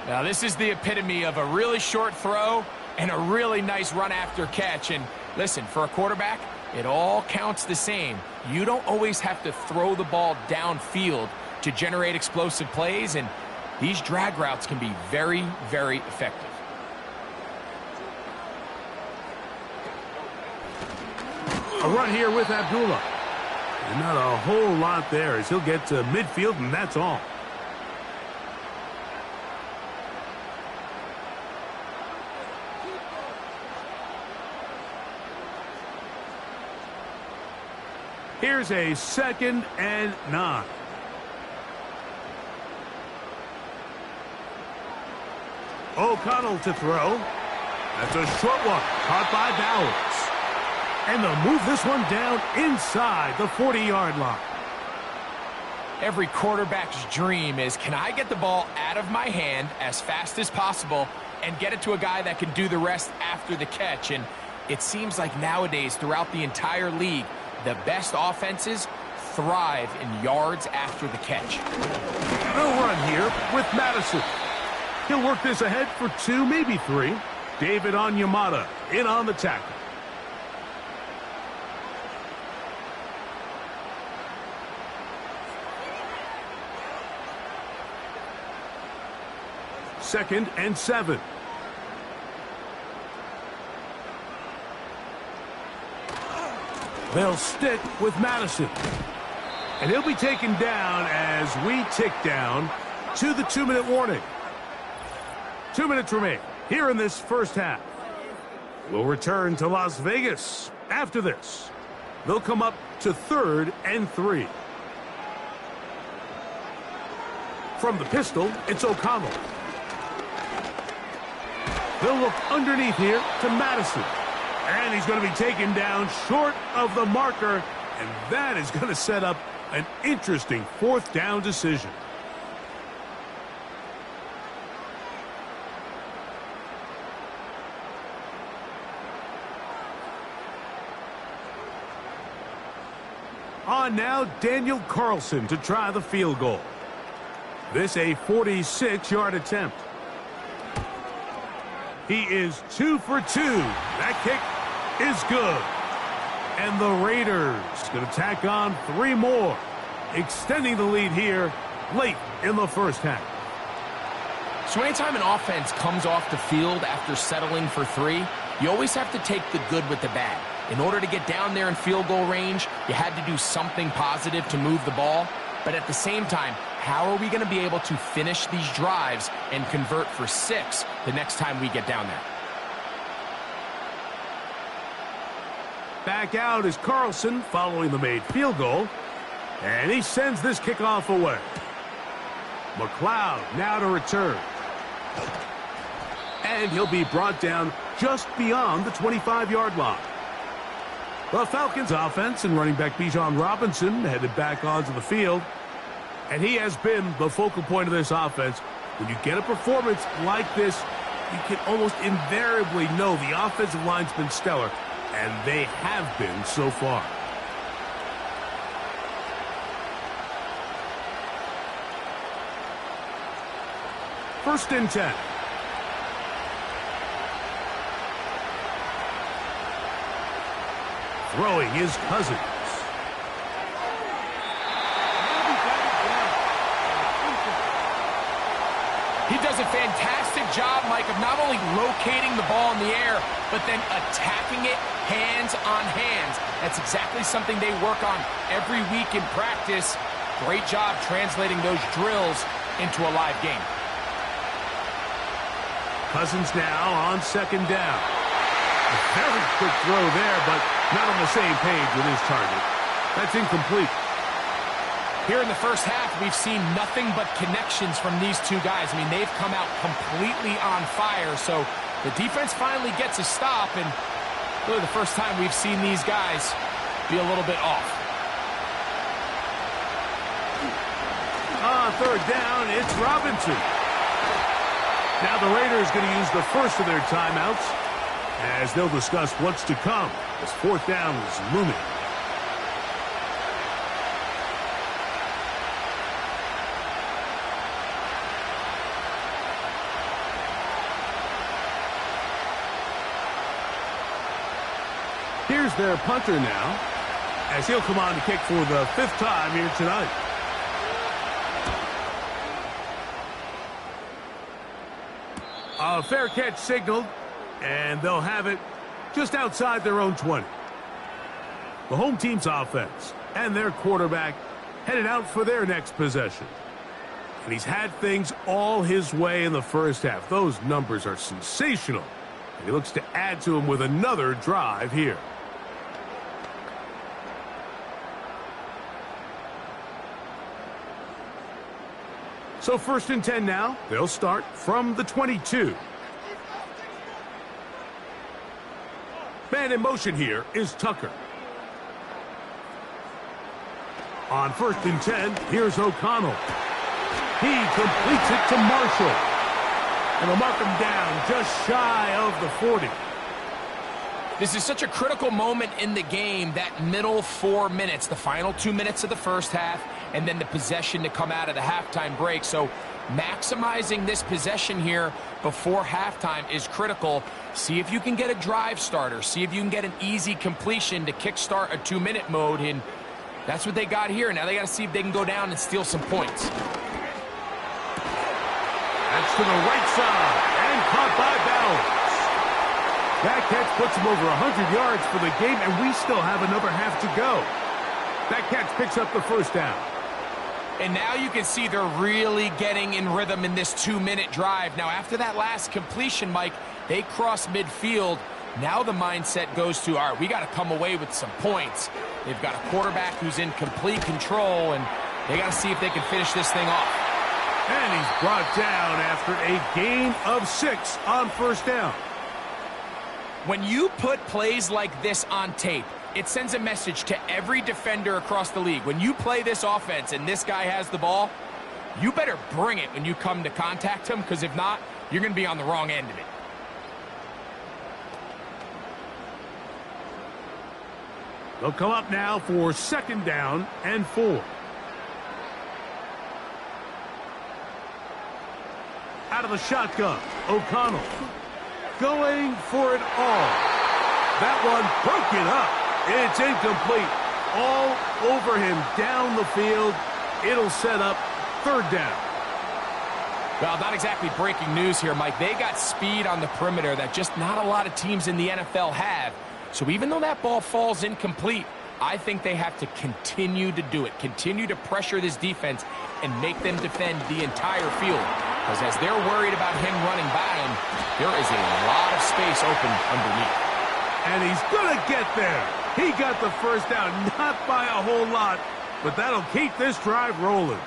Now, this is the epitome of a really short throw and a really nice run after catch. And listen, for a quarterback, it all counts the same. You don't always have to throw the ball downfield to generate explosive plays, and these drag routes can be very, very effective. A run here with Abdullah. And not a whole lot there as he'll get to midfield, and that's all. Here's a 2nd and 9. O'Connell to throw. That's a short one, caught by Bowers. And they'll move this one down inside the 40-yard line. Every quarterback's dream is, can I get the ball out of my hand as fast as possible and get it to a guy that can do the rest after the catch? And it seems like nowadays throughout the entire league, the best offenses thrive in yards after the catch. They'll run here with Madison. He'll work this ahead for 2, maybe 3. David Onyemata in on the tackle. Second and 7. They'll stick with Madison. And he'll be taken down as we tick down to the 2-minute warning. 2 minutes remain here in this first half. We'll return to Las Vegas after this. They'll come up to 3rd and 3. From the pistol, it's O'Connell. They'll look underneath here to Madison. And he's going to be taken down short of the marker. And that is going to set up an interesting 4th down decision. On now, Daniel Carlson to try the field goal. This a 46-yard attempt. He is 2 for 2. That kick is good. And the Raiders going to tack on 3 more, extending the lead here late in the first half. So anytime an offense comes off the field after settling for 3, you always have to take the good with the bad. In order to get down there in field goal range, you had to do something positive to move the ball. But at the same time, how are we going to be able to finish these drives and convert for 6 the next time we get down there? Back out is Carlson following the made field goal. And he sends this kickoff away. McLeod now to return. And he'll be brought down just beyond the 25-yard line. The Falcons offense and running back Bijan Robinson headed back onto the field. And he has been the focal point of this offense. When you get a performance like this, you can almost invariably know the offensive line's been stellar, and they have been so far. First and 10. Throwing is Cousins. He does a fantastic job, Mike, of not only locating the ball in the air, but then attacking it hands on hands. That's exactly something they work on every week in practice. Great job translating those drills into a live game. Cousins now on second down. A very quick throw there, but not on the same page with his target. That's incomplete. Here in the first half, we've seen nothing but connections from these two guys. I mean, they've come out completely on fire, so the defense finally gets a stop, and really the first time we've seen these guys be a little bit off. On third down, it's Robinson. Now the Raiders going to use the first of their timeouts as they'll discuss what's to come as fourth down is looming. Here's their punter now, as he'll come on to kick for the fifth time here tonight. A fair catch signaled, and they'll have it just outside their own 20. The home team's offense and their quarterback headed out for their next possession. And he's had things all his way in the first half. Those numbers are sensational. And he looks to add to them with another drive here. So first and 10 now. They'll start from the 22. Man in motion here is Tucker. On first and 10, here's O'Connell. He completes it to Marshall. And they'll mark him down just shy of the 40. This is such a critical moment in the game, that middle 4 minutes, the final 2 minutes of the first half, and then the possession to come out of the halftime break. So maximizing this possession here before halftime is critical. See if you can get a drive starter. See if you can get an easy completion to kickstart a 2-minute mode, and that's what they got here. Now they got to see if they can go down and steal some points. That's to the right side, and caught by Bowers. That catch puts him over 100 yards for the game, and we still have another half to go. That catch picks up the first down. And now you can see they're really getting in rhythm in this 2-minute drive. Now, after that last completion, Mike, they cross midfield. Now the mindset goes to, all right, we got to come away with some points. They've got a quarterback who's in complete control, and they got to see if they can finish this thing off. And he's brought down after a gain of 6 on first down. When you put plays like this on tape, it sends a message to every defender across the league. When you play this offense and this guy has the ball, you better bring it when you come to contact him, because if not, you're going to be on the wrong end of it. They'll come up now for second down and 4. Out of the shotgun, O'Connell going for it all. That one broken up. It's incomplete. All over him down the field. It'll set up third down. Well, not exactly breaking news here, Mike. They got speed on the perimeter that just not a lot of teams in the NFL have. So even though that ball falls incomplete, I think they have to continue to do it. Continue to pressure this defense and make them defend the entire field. Because as they're worried about him running by him, there is a lot of space open underneath. And he's going to get there. He got the first down, not by a whole lot, but that'll keep this drive rolling.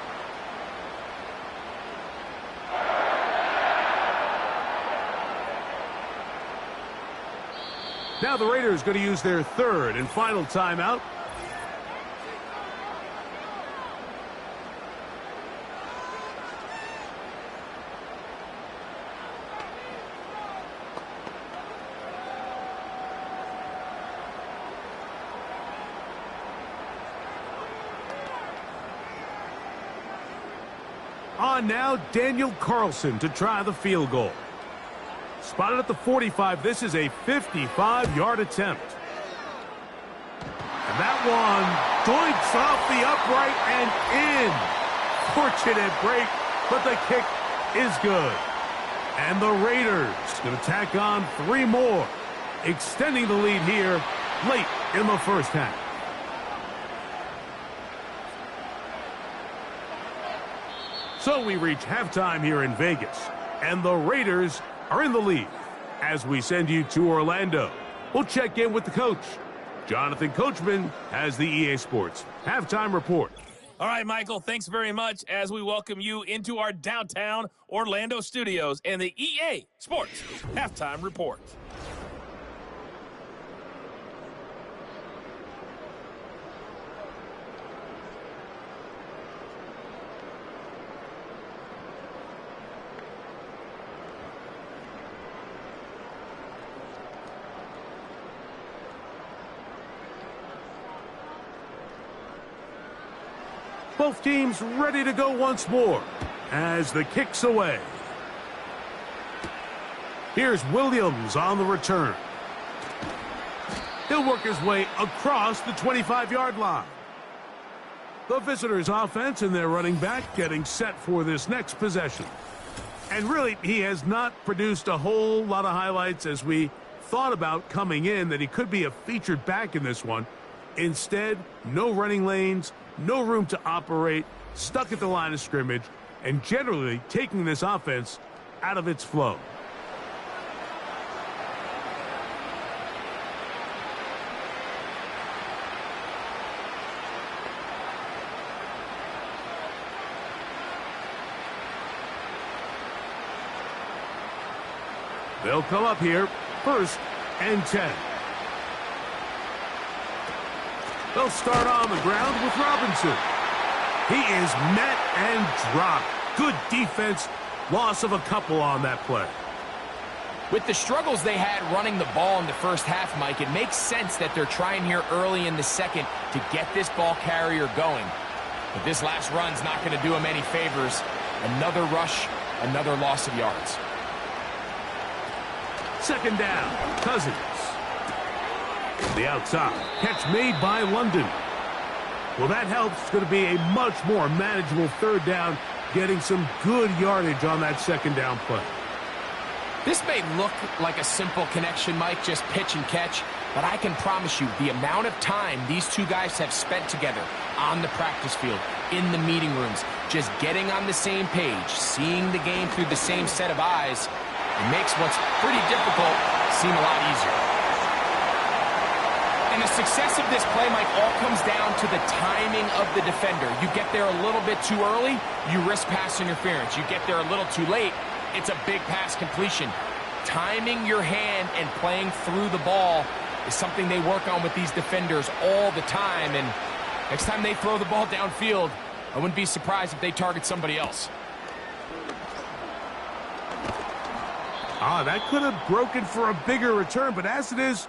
Now the Raiders going to use their third and final timeout. On now, Daniel Carlson to try the field goal. Spotted at the 45. This is a 55-yard attempt. And that one doinks off the upright and in. Fortunate break, but the kick is good. And the Raiders going to tack on 3 more, extending the lead here late in the first half. So we reach halftime here in Vegas, and the Raiders are in the lead. As we send you to Orlando, we'll check in with the coach. Jonathan Coachman has the EA Sports halftime report. All right, Michael, thanks very much as we welcome you into our downtown Orlando studios and the EA Sports halftime report. Both teams ready to go once more as the kick's away. Here's Williams on the return. He'll work his way across the 25-yard line. The visitors' offense and their running back getting set for this next possession. And really, he has not produced a whole lot of highlights as we thought about coming in that he could be a featured back in this one. Instead, no running lanes, no room to operate, stuck at the line of scrimmage, and generally taking this offense out of its flow. They'll come up here, 1st and 10. They'll start on the ground with Robinson. He is met and dropped. Good defense. Loss of a couple on that play. With the struggles they had running the ball in the first half, Mike, it makes sense that they're trying here early in the second to get this ball carrier going. But this last run's not going to do him any favors. Another rush, another loss of yards. 2nd down, Cousins. The outside. Catch made by London. Well, that helps. It's going to be a much more manageable 3rd down, getting some good yardage on that 2nd down play. This may look like a simple connection, Mike, just pitch and catch, but I can promise you the amount of time these two guys have spent together on the practice field, in the meeting rooms, just getting on the same page, seeing the game through the same set of eyes, it makes what's pretty difficult seem a lot easier. And the success of this play, Mike, all comes down to the timing of the defender. You get there a little bit too early, you risk pass interference. You get there a little too late, it's a big pass completion. Timing your hand and playing through the ball is something they work on with these defenders all the time. And next time they throw the ball downfield, I wouldn't be surprised if they target somebody else. That could have broken for a bigger return, but as it is,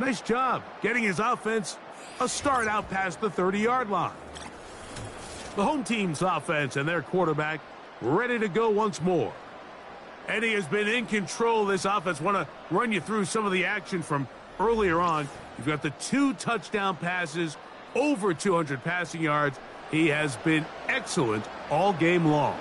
nice job getting his offense a start out past the 30-yard line. The home team's offense and their quarterback ready to go once more. And he has been in control of this offense. Want to run you through some of the action from earlier on. You've got the 2 touchdown passes, over 200 passing yards. He has been excellent all game long.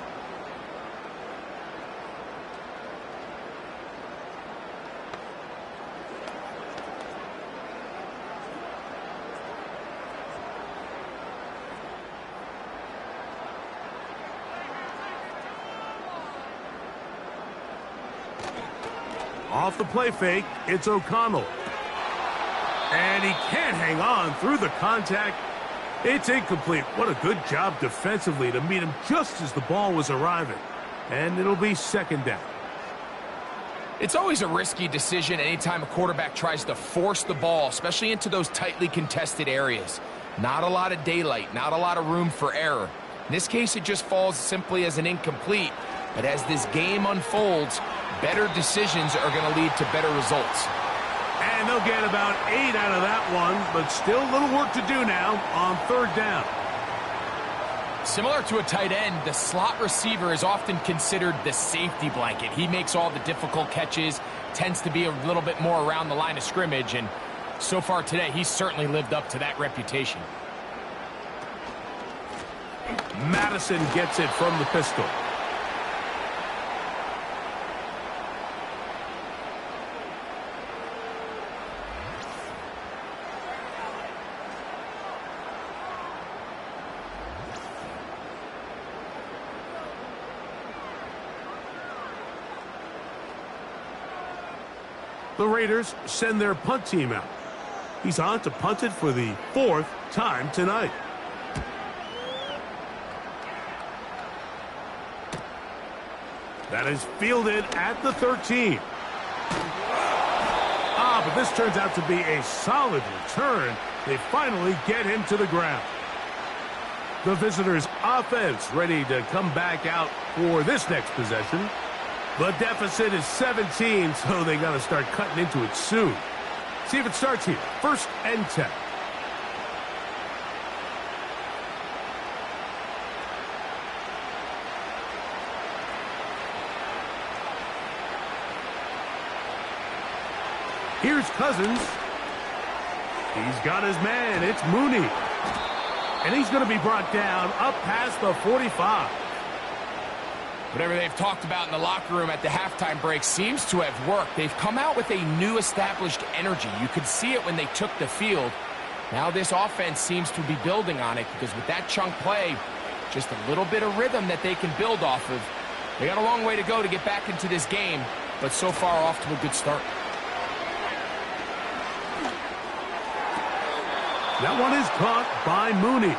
Off the play fake, it's O'Connell. And he can't hang on through the contact. It's incomplete. What a good job defensively to meet him just as the ball was arriving. And it'll be 2nd down. It's always a risky decision anytime a quarterback tries to force the ball, especially into those tightly contested areas. Not a lot of daylight, not a lot of room for error. In this case, it just falls simply as an incomplete. But as this game unfolds, better decisions are going to lead to better results. And they'll get about 8 out of that one, but still a little work to do now on 3rd down. Similar to a tight end, the slot receiver is often considered the safety blanket. He makes all the difficult catches, tends to be a little bit more around the line of scrimmage, and so far today, he's certainly lived up to that reputation. Madison gets it from the pistol. The Raiders send their punt team out. He's on to punt it for the 4th time tonight. That is fielded at the 13. But this turns out to be a solid return. They finally get him to the ground. The visitors' offense ready to come back out for this next possession. The deficit is 17, so they got to start cutting into it soon. See if it starts here. 1st and 10. Here's Cousins. He's got his man. It's Mooney. And he's going to be brought down up past the 45. Whatever they've talked about in the locker room at the halftime break seems to have worked. They've come out with a new established energy. You could see it when they took the field. Now this offense seems to be building on it because with that chunk play, just a little bit of rhythm that they can build off of. They got a long way to go to get back into this game, but so far off to a good start. That one is caught by Mooney.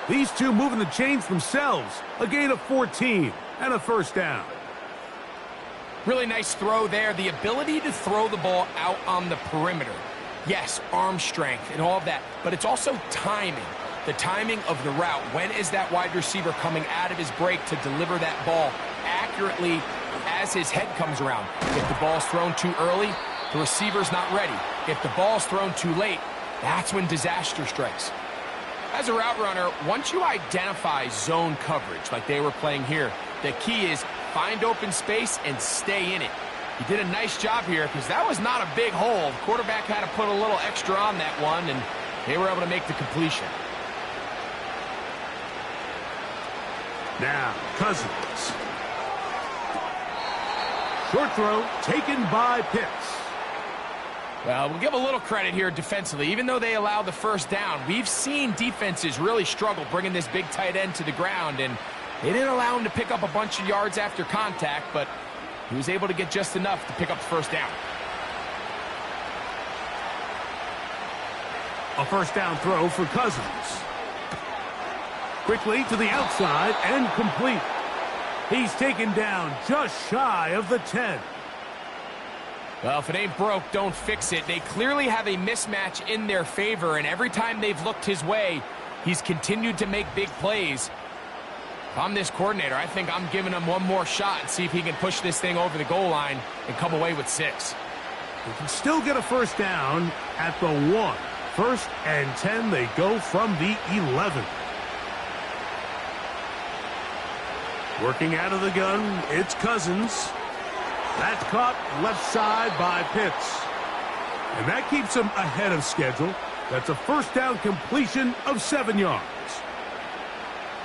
These two moving the chains themselves. A gain of 14 and a 1st down. Really nice throw there. The ability to throw the ball out on the perimeter. Yes, arm strength and all of that, but it's also timing. The timing of the route. When is that wide receiver coming out of his break to deliver that ball accurately as his head comes around? If the ball's thrown too early, the receiver's not ready. If the ball's thrown too late, that's when disaster strikes. As a route runner, once you identify zone coverage like they were playing here, the key is find open space and stay in it. He did a nice job here because that was not a big hole. The quarterback had to put a little extra on that one, and they were able to make the completion. Now, Cousins. Short throw taken by Pitts. Well, we'll give a little credit here defensively. Even though they allow the 1st down, we've seen defenses really struggle bringing this big tight end to the ground, and they didn't allow him to pick up a bunch of yards after contact, but he was able to get just enough to pick up the 1st down. A 1st down throw for Cousins. Quickly to the outside and complete. He's taken down just shy of the 10. Well, if it ain't broke, don't fix it. They clearly have a mismatch in their favor, and every time they've looked his way, he's continued to make big plays. If I'm this coordinator, I think I'm giving him one more shot and see if he can push this thing over the goal line and come away with 6. They can still get a 1st down at the 1. 1st and 10, they go from the 11. Working out of the gun, it's Cousins. That's caught left side by Pitts. And that keeps him ahead of schedule. That's a 1st down completion of 7 yards.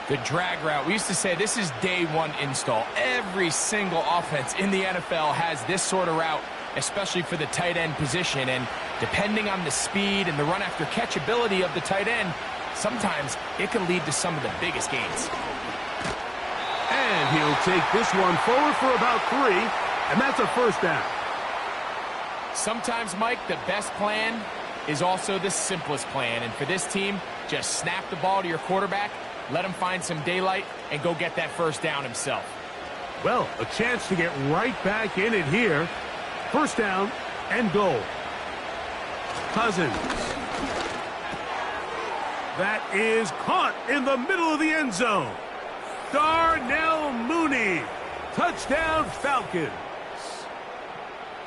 The drag route. We used to say this is day 1 install. Every single offense in the NFL has this sort of route, especially for the tight end position. And depending on the speed and the run after catch ability of the tight end, sometimes it can lead to some of the biggest gains. And he'll take this one forward for about 3. And that's a 1st down. Sometimes, Mike, the best plan is also the simplest plan. And for this team, just snap the ball to your quarterback, let him find some daylight, and go get that 1st down himself. Well, a chance to get right back in it here. 1st down and goal. Cousins. That is caught in the middle of the end zone. Darnell Mooney. Touchdown, Falcons.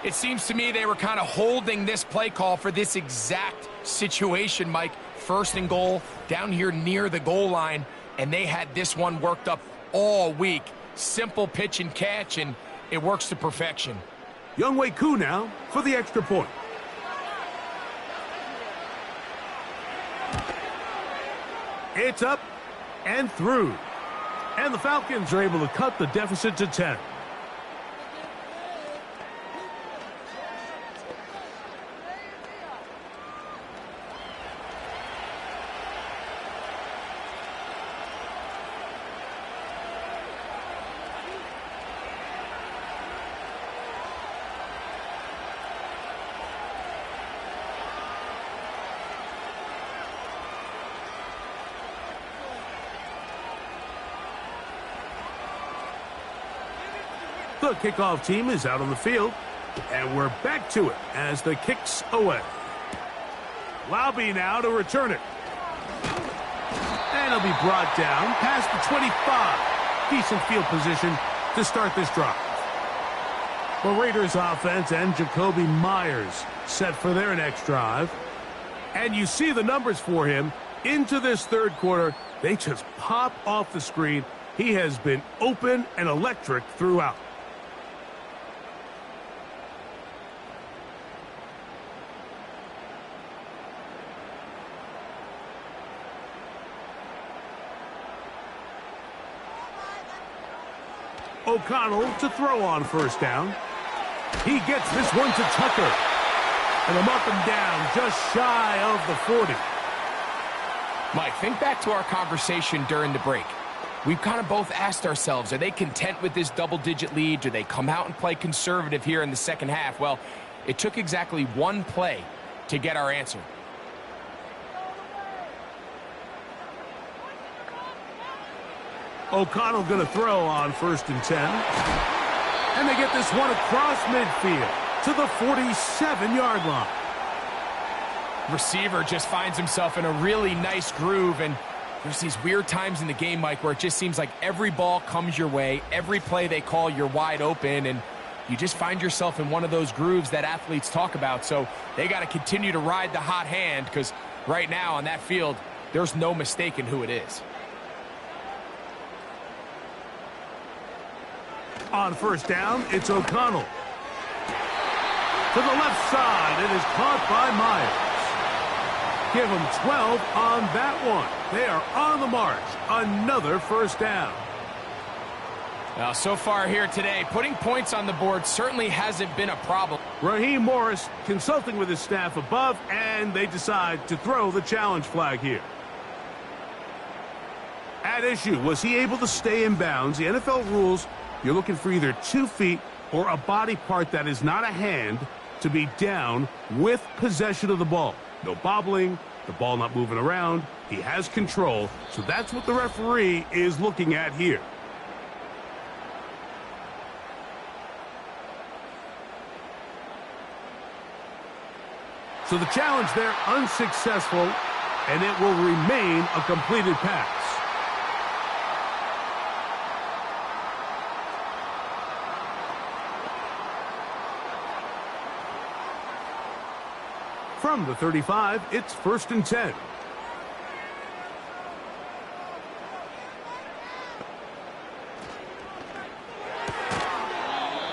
It seems to me they were kind of holding this play call for this exact situation, Mike. 1st and goal, down here near the goal line. and they had this one worked up all week. Simple pitch and catch, and it works to perfection. Younghoe Koo now for the extra point. It's up and through. And the Falcons are able to cut the deficit to 10. The kickoff team is out on the field, and we're back to it as the kick's away. Lobby now to return it. And it'll be brought down past the 25. Decent field position to start this drive. The Raiders offense and Jacoby Myers set for their next drive. And you see the numbers for him into this third quarter. They just pop off the screen. He has been open and electric throughout. O'Connell to throw on first down. He gets this one to Tucker. And they'll mark him down just shy of the 40. Mike, think back to our conversation during the break. We've kind of both asked ourselves, are they content with this double-digit lead? Do they come out and play conservative here in the second half? Well, it took exactly one play to get our answer. O'Connell going to throw on first and 10. And they get this one across midfield to the 47-yard line. Receiver just finds himself in a really nice groove, and there's these weird times in the game, Mike, where it just seems like every ball comes your way, every play they call, you're wide open, and you just find yourself in one of those grooves that athletes talk about. So they got to continue to ride the hot hand, because right now on that field, there's no mistaking who it is. On first down, it's O'Connell. To the left side, it is caught by Myers. Give them 12 on that one. They are on the march. Another first down. Now, so far here today, putting points on the board certainly hasn't been a problem. Raheem Morris consulting with his staff above, and they decide to throw the challenge flag here. At issue, was he able to stay in bounds? The NFL rules, you're looking for either 2 feet or a body part that is not a hand to be down with possession of the ball. No bobbling, the ball not moving around. He has control, so that's what the referee is looking at here. So the challenge there unsuccessful, and it will remain a completed pass. From the 35, it's first and 10.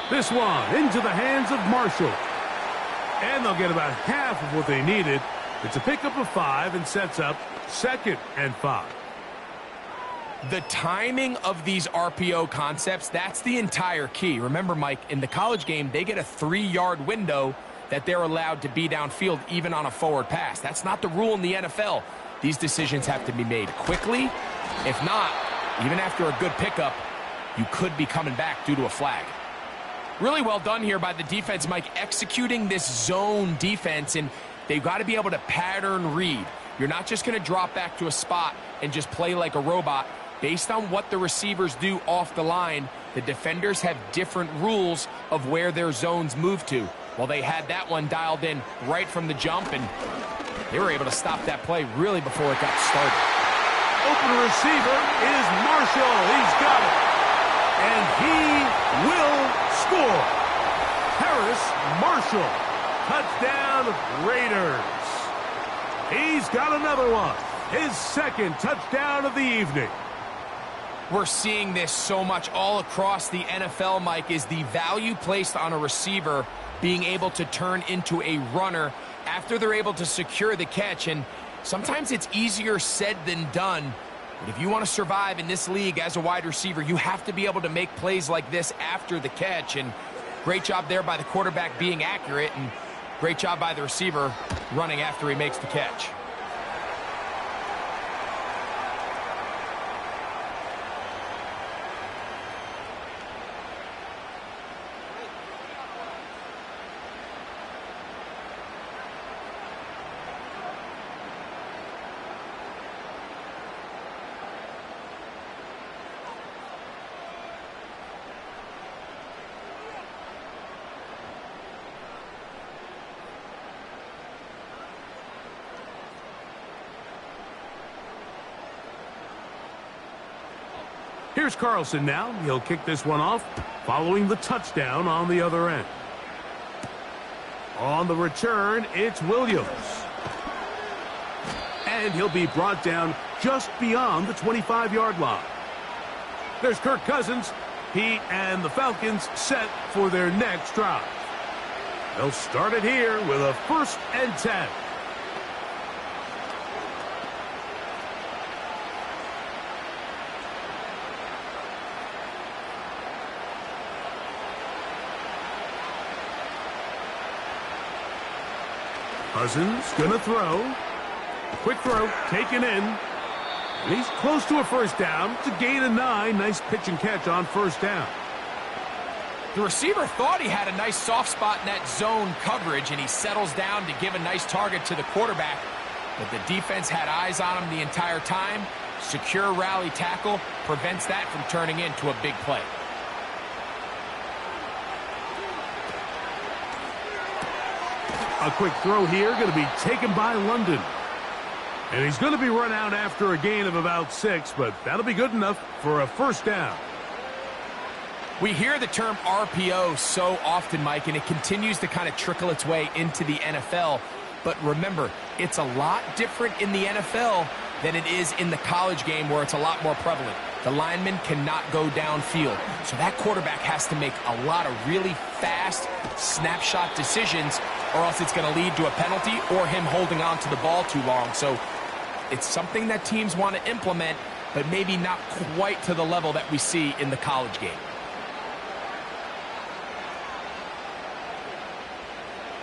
This one into the hands of Marshall. And they'll get about half of what they needed. It's a pickup of 5 and sets up 2nd and 5. The timing of these RPO concepts, that's the entire key. Remember, Mike, in the college game, they get a 3-yard window that they're allowed to be downfield even on a forward pass. That's not the rule in the NFL. These decisions have to be made quickly. If not, even after a good pickup, you could be coming back due to a flag. Really well done here by the defense, Mike, executing this zone defense, and they've got to be able to pattern read. You're not just going to drop back to a spot and just play like a robot. Based on what the receivers do off the line, the defenders have different rules of where their zones move to. Well, they had that one dialed in right from the jump, and they were able to stop that play really before it got started. Open receiver is Marshall. He's got it. And he will score. Harris Marshall. Touchdown Raiders. He's got another one. His 2nd touchdown of the evening. we're seeing this so much all across the NFL, Mike, is the value placed on a receiver being able to turn into a runner after they're able to secure the catch. And sometimes it's easier said than done. But if you want to survive in this league as a wide receiver, you have to be able to make plays like this after the catch. And great job there by the quarterback being accurate, and great job by the receiver running after he makes the catch. Here's Carlson now. He'll kick this one off, following the touchdown on the other end. On the return, it's Williams. And he'll be brought down just beyond the 25-yard line. There's Kirk Cousins. He and the Falcons set for their next drive. They'll start it here with a 1st and 10. Cousins gonna throw. Quick throw, taken in. And he's close to a 1st down. It's a gain of 9. Nice pitch and catch on 1st down. The receiver thought he had a nice soft spot in that zone coverage, and he settles down to give a nice target to the quarterback. But the defense had eyes on him the entire time. Secure rally tackle prevents that from turning into a big play. A quick throw here, going to be taken by London. And he's going to be run out after a gain of about 6, but that'll be good enough for a 1st down. We hear the term RPO so often, Mike, and it continues to kind of trickle its way into the NFL. But remember, it's a lot different in the NFL than it is in the college game, where it's a lot more prevalent. The lineman cannot go downfield, so that quarterback has to make a lot of really fast snapshot decisions, or else it's going to lead to a penalty or him holding on to the ball too long. So it's something that teams want to implement, but maybe not quite to the level that we see in the college game.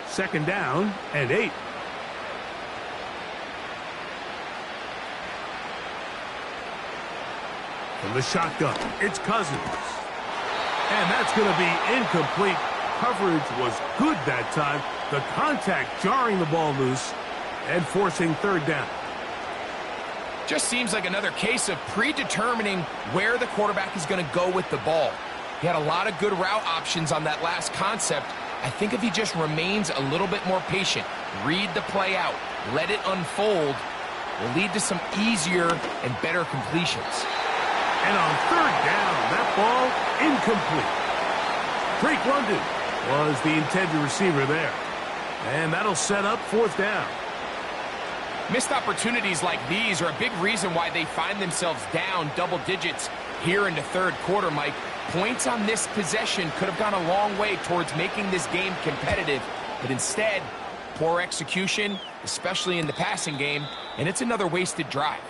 Second down and 8. From the shotgun, it's Cousins. And that's going to be incomplete. Coverage was good that time. The contact jarring the ball loose and forcing 3rd down. Just seems like another case of predetermining where the quarterback is going to go with the ball. He had a lot of good route options on that last concept. I think if he just remains a little bit more patient, read the play out, let it unfold, will lead to some easier and better completions. And on 3rd down, that ball incomplete. Drake London was the intended receiver there. And that'll set up 4th down. Missed opportunities like these are a big reason why they find themselves down double digits here in the 3rd quarter, Mike. Points on this possession could have gone a long way towards making this game competitive, but instead, poor execution, especially in the passing game, and it's another wasted drive.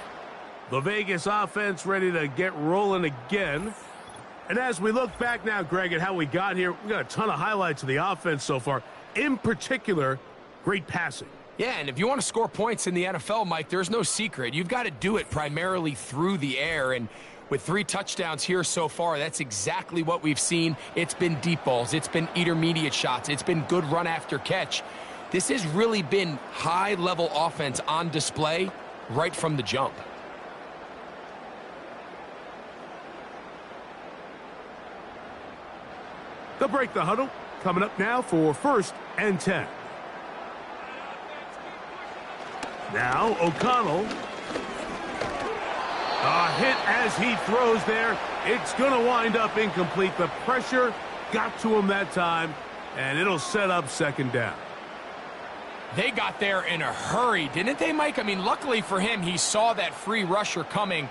The Vegas offense ready to get rolling again. And as we look back now, Greg, at how we got here, we got a ton of highlights of the offense so far. In particular, great passing. Yeah, and if you want to score points in the NFL, Mike, there's no secret. You've got to do it primarily through the air, and with 3 touchdowns here so far, that's exactly what we've seen. It's been deep balls. It's been intermediate shots. It's been good run after catch. This has really been high-level offense on display right from the jump. They'll break the huddle. Coming up now for 1st and 10. Now O'Connell. A hit as he throws there. It's going to wind up incomplete. The pressure got to him that time, and it'll set up 2nd down. They got there in a hurry, didn't they, Mike? I mean, luckily for him, he saw that free rusher coming.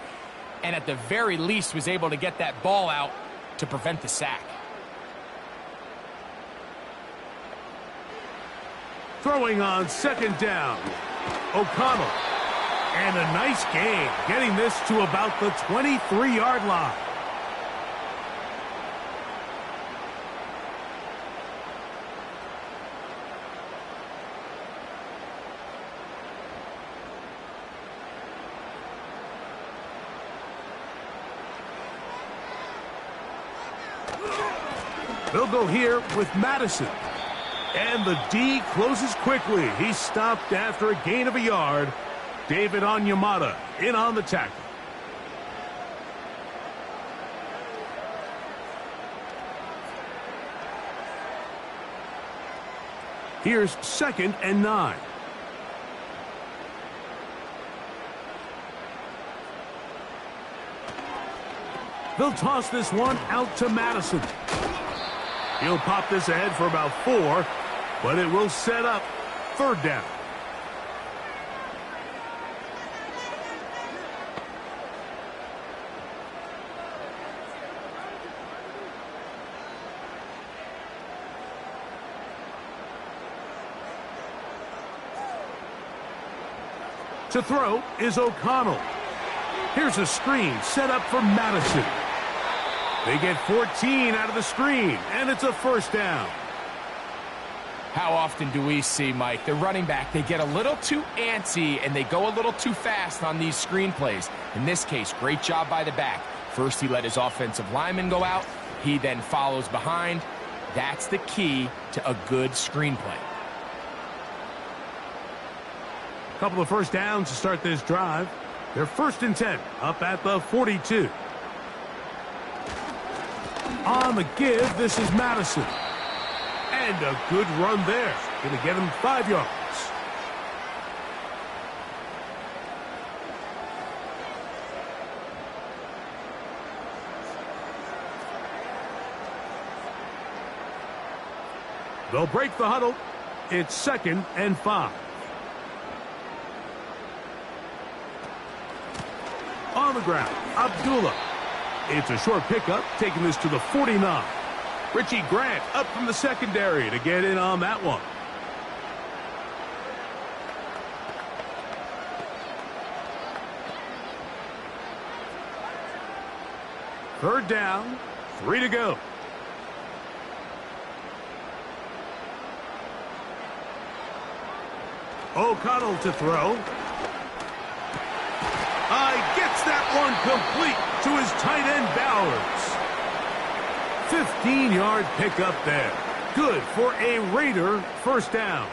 and at the very least was able to get that ball out to prevent the sack. Throwing on second down, O'Connell. And a nice gain, getting this to about the 23-yard line. They'll go here with Madison. And the D closes quickly. He stopped after a gain of a yard. David Onyemata in on the tackle. Here's 2nd and 9. They'll toss this one out to Madison. He'll pop this ahead for about 4, but it will set up 3rd down. To throw is O'Connell. Here's a screen set up for Madison. They get 14 out of the screen, and it's a 1st down. How often do we see, Mike, the running back, they get a little too antsy and they go a little too fast on these screen plays. In this case, great job by the back. First, he let his offensive lineman go out. He then follows behind. That's the key to a good screen play. Couple of 1st downs to start this drive. They're 1st and 10, up at the 42. On the give, this is Madison. And a good run there. Going to get him 5 yards. They'll break the huddle. It's 2nd and 5. On the ground, Abdullah. It's a short pickup, taking this to the 49. Richie Grant up from the secondary to get in on that one. Third down, 3 to go. O'Connell to throw. Gets that one complete to his tight end Bowers. 15-yard pickup there. Good for a Raider 1st down.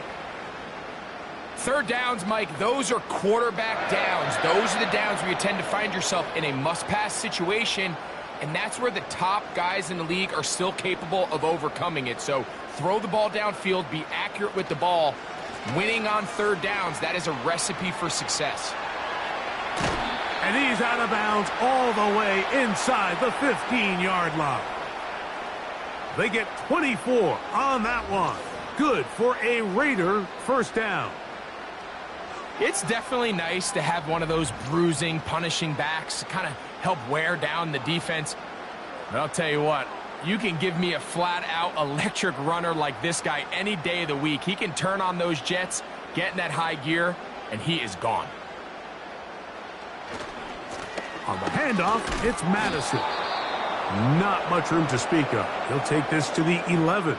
3rd downs, Mike, those are quarterback downs. Those are the downs where you tend to find yourself in a must-pass situation, and that's where the top guys in the league are still capable of overcoming it. So throw the ball downfield, be accurate with the ball. Winning on 3rd downs, that is a recipe for success. And he's out of bounds all the way inside the 15-yard line. They get 24 on that one. Good for a Raider 1st down. It's definitely nice to have one of those bruising, punishing backs to kind of help wear down the defense. But I'll tell you what, you can give me a flat-out electric runner like this guy any day of the week. He can turn on those jets, get in that high gear, and he is gone. On the handoff, it's Madison. Not much room to speak of. He'll take this to the 11.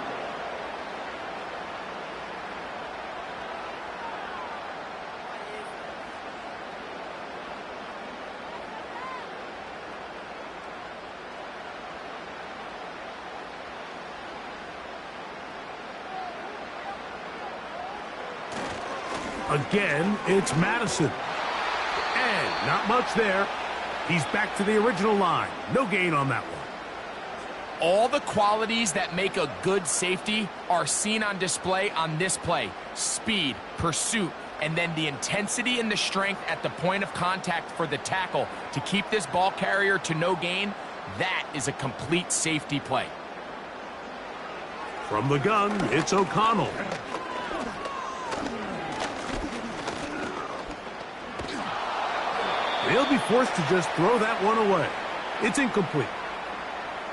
Again, it's Madison. And not much there. He's back to the original line. No gain on that one. All the qualities that make a good safety are seen on display on this play. Speed, pursuit, and then the intensity and the strength at the point of contact for the tackle to keep this ball carrier to no gain. That is a complete safety play. From the gun, it's O'Connell. They'll be forced to just throw that one away. It's incomplete.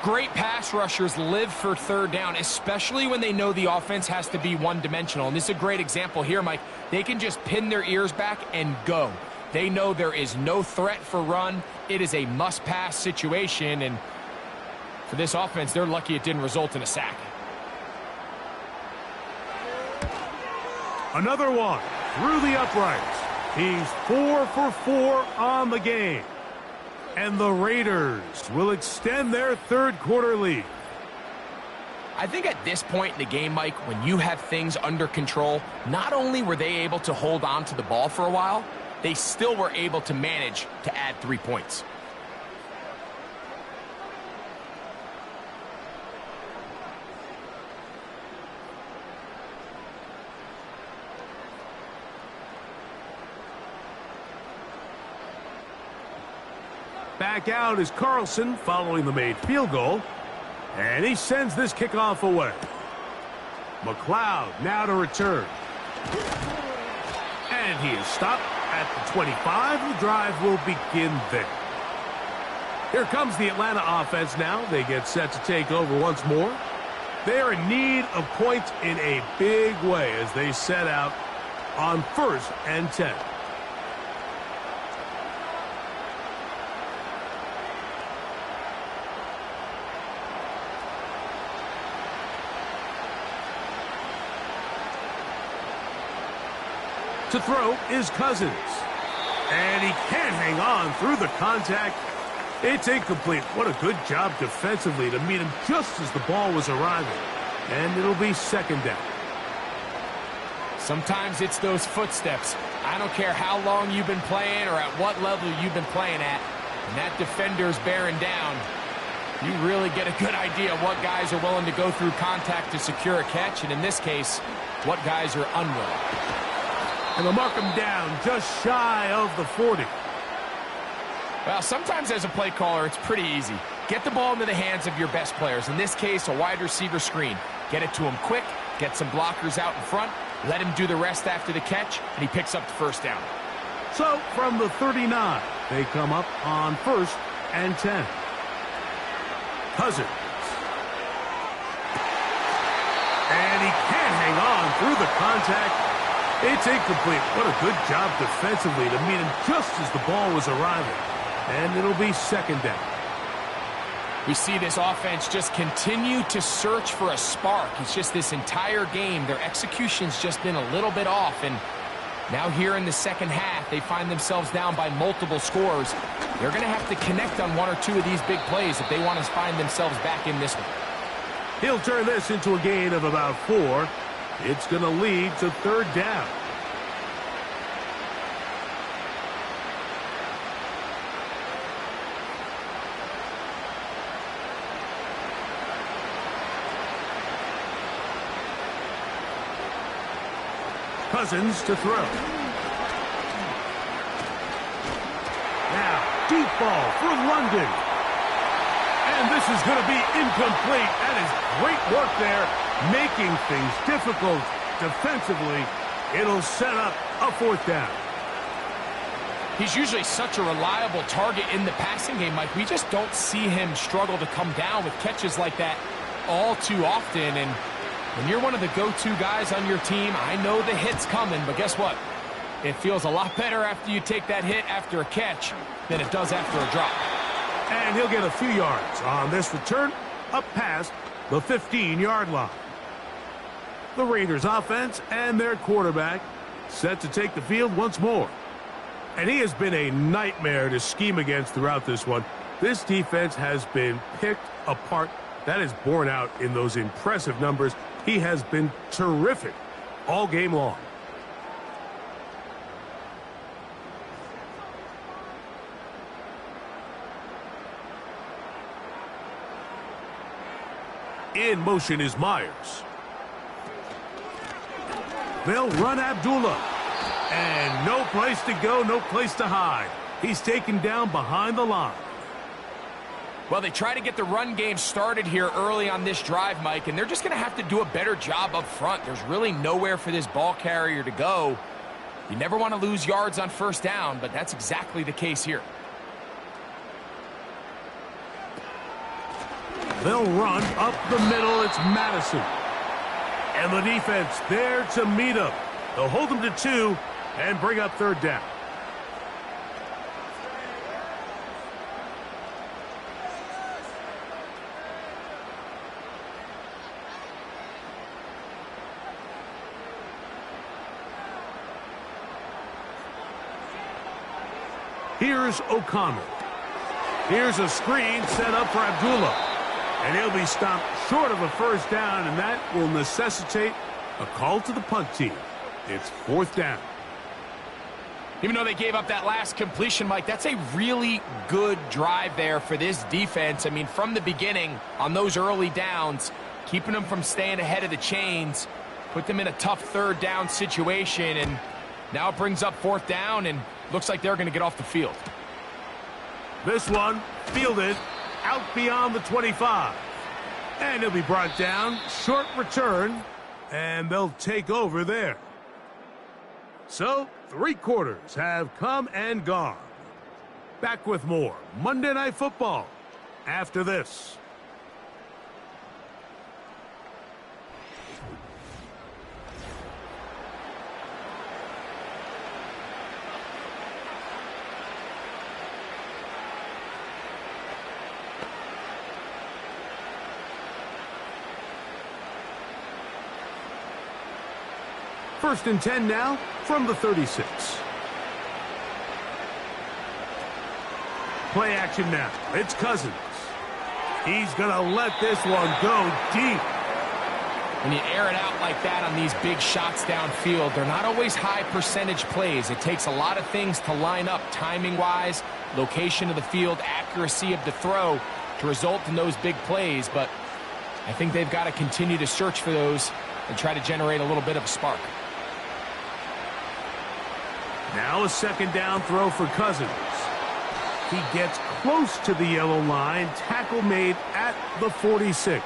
Great pass rushers live for third down, especially when they know the offense has to be one-dimensional. And this is a great example here, Mike. They can just pin their ears back and go. They know there is no threat for run. It is a must-pass situation, and for this offense, they're lucky it didn't result in a sack. Another one through the uprights. He's 4 for 4 on the game. And the Raiders will extend their third quarter lead. I think at this point in the game, Mike, when you have things under control, not only were they able to hold on to the ball for a while, they still were able to manage to add 3 points. Back out is Carlson following the made field goal. And he sends this kickoff away. McLeod now to return. And he is stopped at the 25. The drive will begin there. Here comes the Atlanta offense now. They get set to take over once more. They are in need of points in a big way as they set out on 1st and 10. To throw is Cousins. And he can't hang on through the contact. It's incomplete. What a good job defensively to meet him just as the ball was arriving. And it'll be 2nd down. Sometimes it's those footsteps. I don't care how long you've been playing or at what level you've been playing at. When that defender's bearing down, you really get a good idea of what guys are willing to go through contact to secure a catch. And in this case, what guys are unwilling. And they'll mark him down just shy of the 40. Well, sometimes as a play caller, it's pretty easy. Get the ball into the hands of your best players. In this case, a wide receiver screen. Get it to him quick, get some blockers out in front, let him do the rest after the catch, and he picks up the 1st down. So, from the 39, they come up on 1st and 10. Cousins. And he can't hang on through the contact. It's incomplete. What a good job defensively to meet him just as the ball was arriving. And it'll be 2nd down. We see this offense just continue to search for a spark. It's just this entire game, their execution's just been a little bit off. And now here in the second half, they find themselves down by multiple scores. They're going to have to connect on 1 or 2 of these big plays if they want to find themselves back in this one. He'll turn this into a gain of about 4. It's going to lead to 3rd down. Cousins to throw. Now, deep ball for London. And this is going to be incomplete. That is great work there, making things difficult defensively. It'll set up a 4th down. He's usually such a reliable target in the passing game, Mike. We just don't see him struggle to come down with catches like that all too often. And when you're one of the go-to guys on your team, I know the hit's coming, but guess what? It feels a lot better after you take that hit after a catch than it does after a drop. And he'll get a few yards on this return up past the 15-yard line. The Raiders offense and their quarterback set to take the field once more. And he has been a nightmare to scheme against throughout this one. This defense has been picked apart. That is borne out in those impressive numbers. He has been terrific all game long. In motion is Myers. They'll run Abdullah. And no place to go, no place to hide. He's taken down behind the line. Well, they try to get the run game started here early on this drive, Mike, and they're just going to have to do a better job up front. There's really nowhere for this ball carrier to go. You never want to lose yards on first down, but that's exactly the case here. They'll run up the middle. It's Madison. And the defense there to meet him. They'll hold him to 2 and bring up third down. Here's O'Connell. Here's a screen set up for Abdullah. And he'll be stopped short of a first down, and that will necessitate a call to the punt team. It's fourth down. Even though they gave up that last completion, Mike, that's a really good drive there for this defense. I mean, from the beginning, on those early downs, keeping them from staying ahead of the chains, put them in a tough third down situation, and now it brings up fourth down, and looks like they're going to get off the field. This one fielded out beyond the 25. And he'll be brought down. Short return. And they'll take over there. So, 3 quarters have come and gone. Back with more Monday Night Football after this. First and 10 now from the 36. Play action now. It's Cousins. He's going to let this one go deep. When you air it out like that on these big shots downfield, they're not always high percentage plays. It takes a lot of things to line up timing-wise, location of the field, accuracy of the throw to result in those big plays. But I think they've got to continue to search for those and try to generate a little bit of a spark. Now a second down throw for Cousins. He gets close to the yellow line. Tackle made at the 46.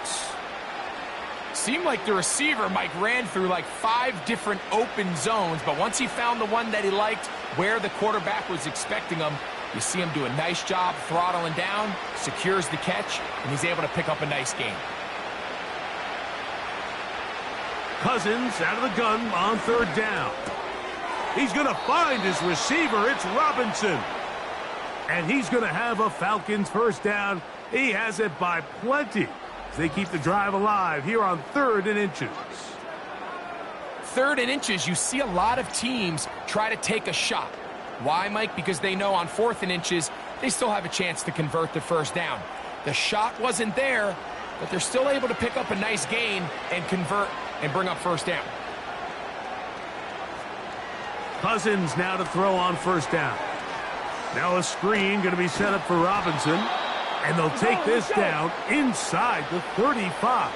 Seemed like the receiver, Mike, ran through like 5 different open zones, but once he found the one that he liked, where the quarterback was expecting him, you see him do a nice job throttling down, secures the catch, and he's able to pick up a nice gain. Cousins out of the gun on third down. He's going to find his receiver. It's Robinson. And he's going to have a Falcons first down. He has it by plenty. They keep the drive alive here on 3rd and inches. 3rd and inches, you see a lot of teams try to take a shot. Why, Mike? Because they know on 4th and inches, they still have a chance to convert the first down. The shot wasn't there, but they're still able to pick up a nice gain and convert and bring up first down. Cousins now to throw on first down. Now a screen going to be set up for Robinson. And they'll take this down inside the 35.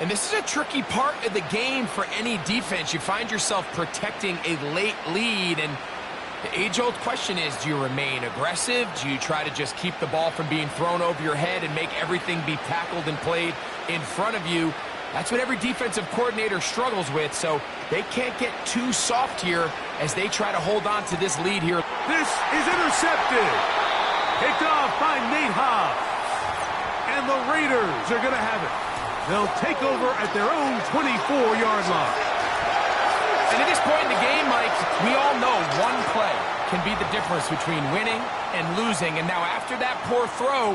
And this is a tricky part of the game for any defense. You find yourself protecting a late lead, and the age-old question is, do you remain aggressive? Do you try to just keep the ball from being thrown over your head and make everything be tackled and played in front of you? That's what every defensive coordinator struggles with, so they can't get too soft here as they try to hold on to this lead here. This is intercepted. Picked off by Nate Hobbs. And the Raiders are going to have it. They'll take over at their own 24-yard line. And at this point in the game, Mike, we all know one play can be the difference between winning and losing. And now after that poor throw,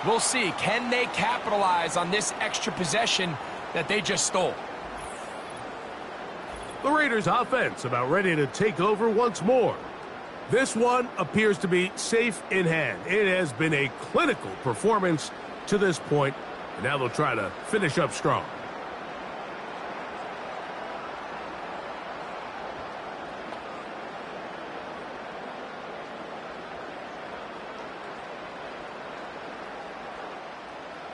we'll see. Can they capitalize on this extra possession that they just stole? The Raiders offense about ready to take over once more. This one appears to be safe in hand. It has been a clinical performance to this point, and now they'll try to finish up strong.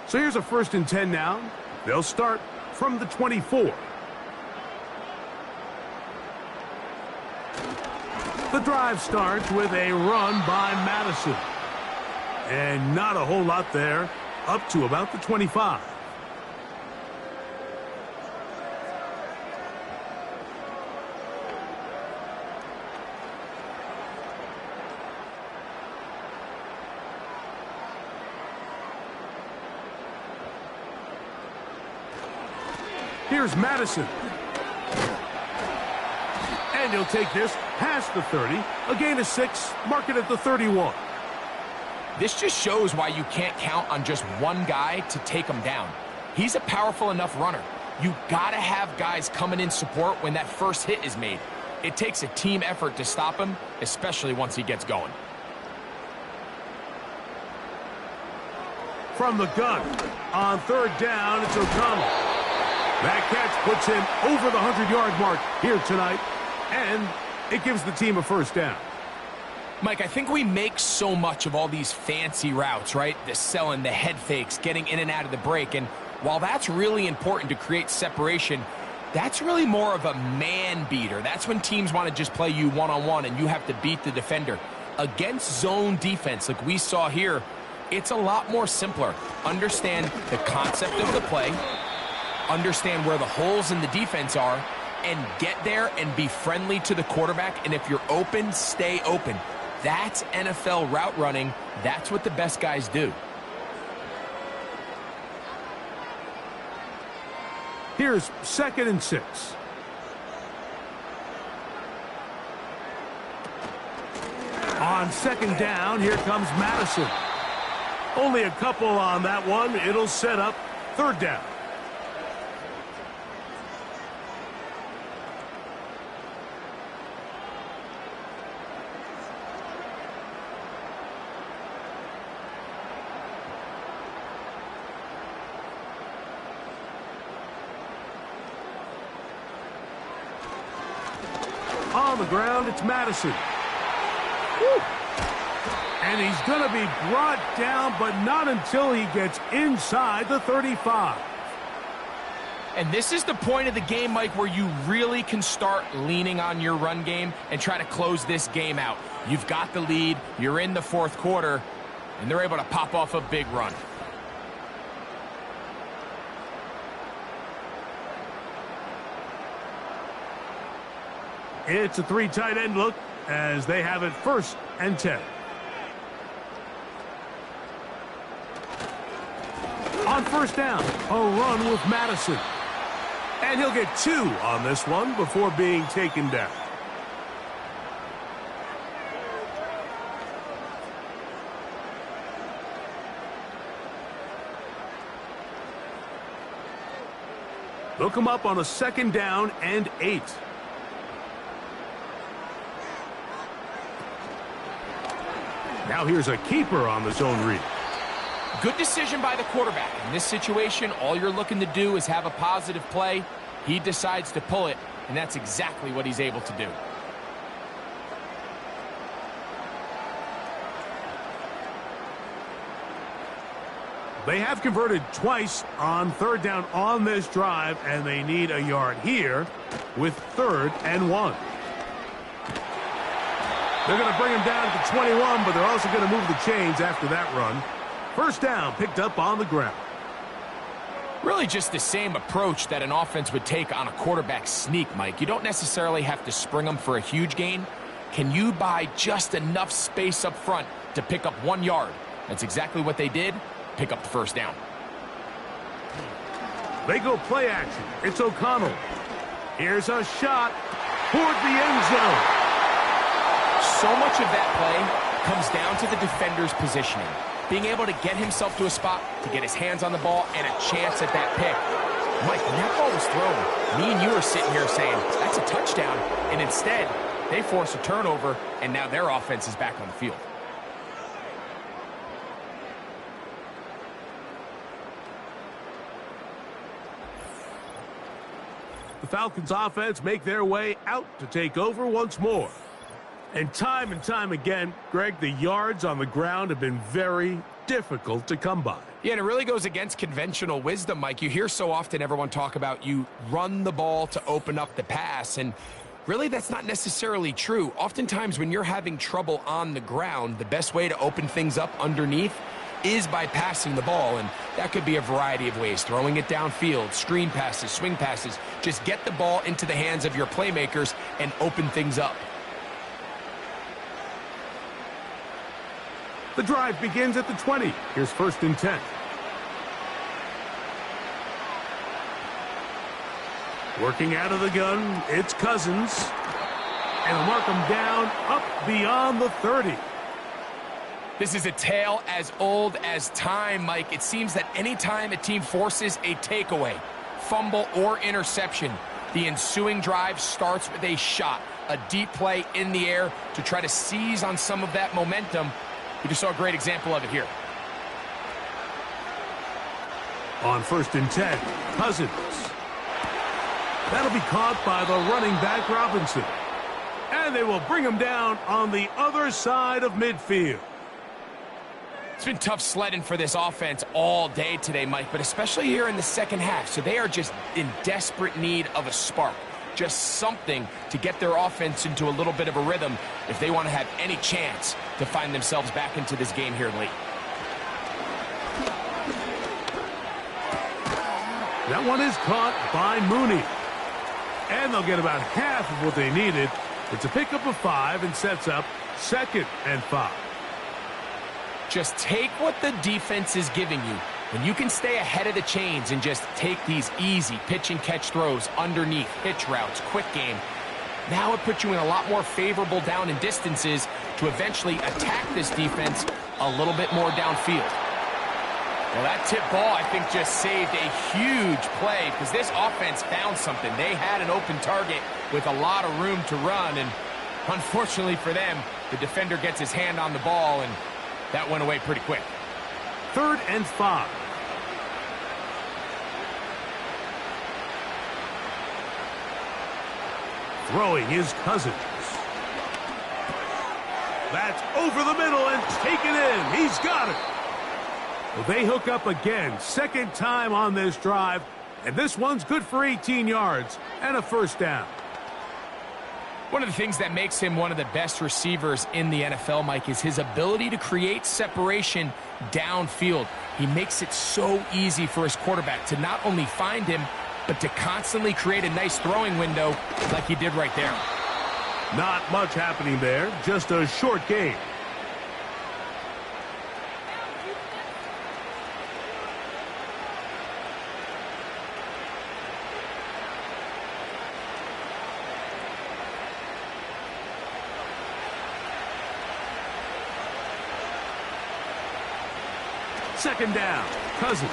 So here's a 1st and 10 now. They'll start from the 24. The drive starts with a run by Madison. And not a whole lot there, up to about the 25. Here's Madison. And he'll take this past the 30. A gain of 6, mark it at the 31. This just shows why you can't count on just one guy to take him down. He's a powerful enough runner. You gotta have guys coming in support when that first hit is made. It takes a team effort to stop him, especially once he gets going. From the gun, on third down, it's O'Connell. That catch puts him over the 100-yard mark here tonight, and it gives the team a first down. Mike, I think we make so much of all these fancy routes, right? The selling, the head fakes, getting in and out of the break, and while that's really important to create separation, that's really more of a man beater. That's when teams want to just play you one-on-one and you have to beat the defender. Against zone defense like we saw here, it's a lot more simpler. Understand the concept of the play, understand where the holes in the defense are, and get there and be friendly to the quarterback. And if you're open, stay open. That's NFL route running. That's what the best guys do. Here's 2nd and 6. On 2nd down, here comes Madison. Only a couple on that one. It'll set up 3rd down. On the ground, it's Madison. Woo. And he's going to be brought down, but not until he gets inside the 35. And this is the point of the game, Mike, where you really can start leaning on your run game and try to close this game out. You've got the lead, you're in the 4th quarter, and they're able to pop off a big run. It's a 3 tight end look as they have it 1st and 10. On 1st down, a run with Madison. And he'll get 2 on this one before being taken down. They'll come up on a 2nd down and 8. Now here's a keeper on the zone read. Good decision by the quarterback. In this situation, all you're looking to do is have a positive play. He decides to pull it, and that's exactly what he's able to do. They have converted twice on 3rd down on this drive, and they need a yard here with 3rd and 1. They're going to bring him down to the 21, but they're also going to move the chains after that run. 1st down picked up on the ground. Really just the same approach that an offense would take on a quarterback sneak, Mike. You don't necessarily have to spring them for a huge gain. Can you buy just enough space up front to pick up 1 yard? That's exactly what they did. Pick up the 1st down. They go play action. It's O'Connell. Here's a shot toward the end zone. So much of that play comes down to the defender's positioning. Being able to get himself to a spot, to get his hands on the ball, and a chance at that pick. Mike, when that ball was thrown, me and you are sitting here saying, that's a touchdown. And instead, they force a turnover, and now their offense is back on the field. The Falcons offense make their way out to take over once more. And time again, Greg, the yards on the ground have been very difficult to come by. Yeah, and it really goes against conventional wisdom, Mike. You hear so often everyone talk about you run the ball to open up the pass, and really that's not necessarily true. Oftentimes when you're having trouble on the ground, the best way to open things up underneath is by passing the ball, and that could be a variety of ways. Throwing it downfield, screen passes, swing passes. Just get the ball into the hands of your playmakers and open things up. The drive begins at the 20. Here's 1st and 10. Working out of the gun, it's Cousins. And they'll mark him down up beyond the 30. This is a tale as old as time, Mike. It seems that anytime a team forces a takeaway, fumble, or interception, the ensuing drive starts with a shot, a deep play in the air to try to seize on some of that momentum. We just saw a great example of it here. On 1st and 10, Cousins. That'll be caught by the running back Robinson. And they will bring him down on the other side of midfield. It's been tough sledding for this offense all day today, Mike, but especially here in the second half. So they are just in desperate need of a spark, just something to get their offense into a little bit of a rhythm if they want to have any chance to find themselves back into this game here late. That one is caught by Mooney. And they'll get about half of what they needed. It's a pickup of 5 and sets up 2nd and 5. Just take what the defense is giving you. When you can stay ahead of the chains and just take these easy pitch and catch throws underneath, hitch routes, quick game, now it puts you in a lot more favorable down and distances to eventually attack this defense a little bit more downfield. Well, that tip ball, I think, just saved a huge play because this offense found something. They had an open target with a lot of room to run, and unfortunately for them, the defender gets his hand on the ball, and that went away pretty quick. 3rd and 5. Throwing his Cousins. That's over the middle and taken in. He's got it. Well, they hook up again, 2nd time on this drive, and this one's good for 18 yards and a 1st down. One of the things that makes him one of the best receivers in the NFL, Mike, is his ability to create separation downfield. He makes it so easy for his quarterback to not only find him, but to constantly create a nice throwing window like he did right there. Not much happening there, just a short game. Second down, Cousins.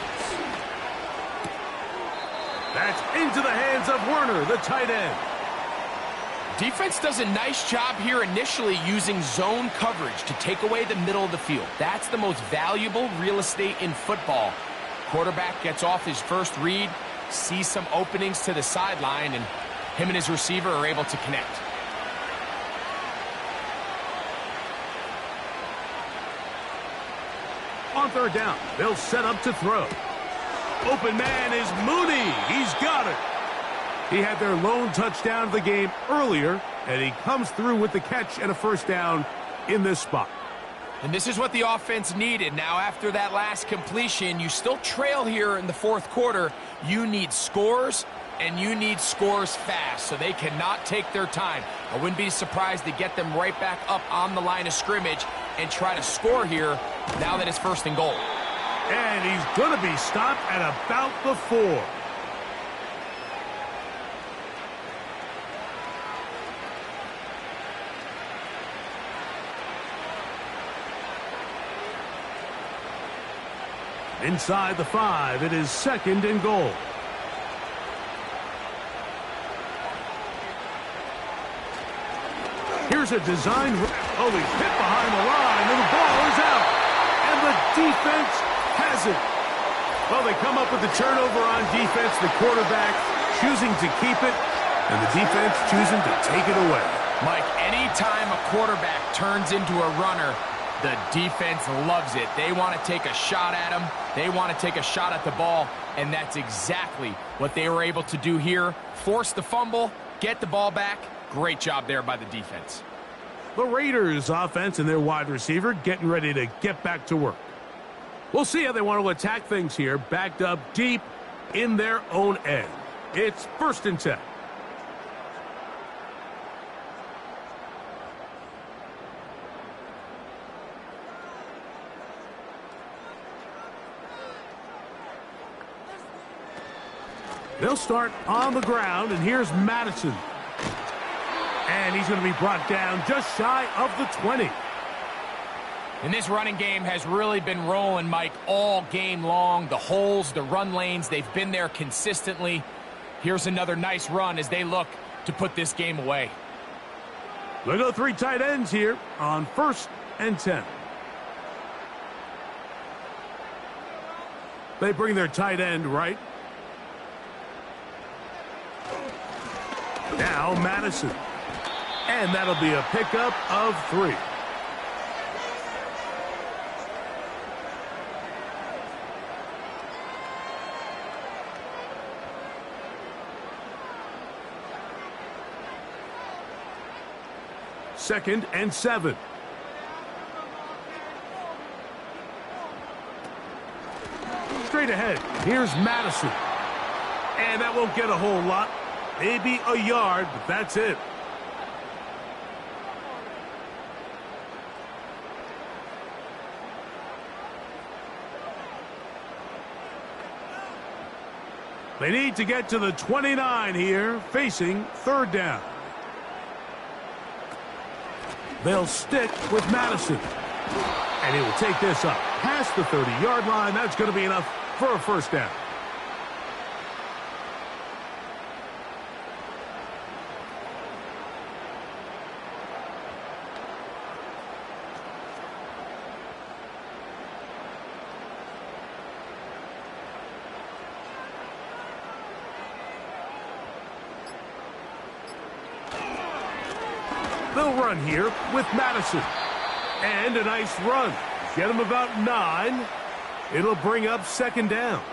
That's into the hands of Werner, the tight end. Defense does a nice job here initially using zone coverage to take away the middle of the field. That's the most valuable real estate in football. Quarterback gets off his first read, sees some openings to the sideline, and him and his receiver are able to connect. On 3rd down, they'll set up to throw. Open man is Mooney. He's got it. He had their lone touchdown of the game earlier, and he comes through with the catch and a 1st down in this spot. And this is what the offense needed. Now, after that last completion, you still trail here in the 4th quarter. You need scores, and you need scores fast, so they cannot take their time. I wouldn't be surprised to get them right back up on the line of scrimmage and try to score here now that it's 1st and goal. And he's going to be stopped at about the 4. Inside the 5, it is 2nd and goal. Here's a design. Oh, he's hit behind the line, and the ball is out. And the defense has it. Well, they come up with the turnover on defense. The quarterback choosing to keep it, and the defense choosing to take it away. Mike, anytime a quarterback turns into a runner, the defense loves it. They want to take a shot at him. They want to take a shot at the ball, and that's exactly what they were able to do here. Force the fumble, get the ball back. Great job there by the defense. The Raiders offense and their wide receiver getting ready to get back to work. We'll see how they want to attack things here, backed up deep in their own end. It's 1st and 10. They'll start on the ground, and here's Madison. And he's going to be brought down just shy of the 20. And this running game has really been rolling, Mike, all game long. The holes, the run lanes, they've been there consistently. Here's another nice run as they look to put this game away. They go 3 tight ends here on 1st and 10. They bring their tight end right. Now Madison. And that'll be a pickup of 3. Second and 7. Straight ahead, here's Madison. And that won't get a whole lot. Maybe a yard, but that's it. They need to get to the 29 here, facing 3rd down. They'll stick with Madison. And he will take this up past the 30-yard line. That's going to be enough for a 1st down. They'll run here with Madison. And a nice run. Get him about 9. It'll bring up 2nd down.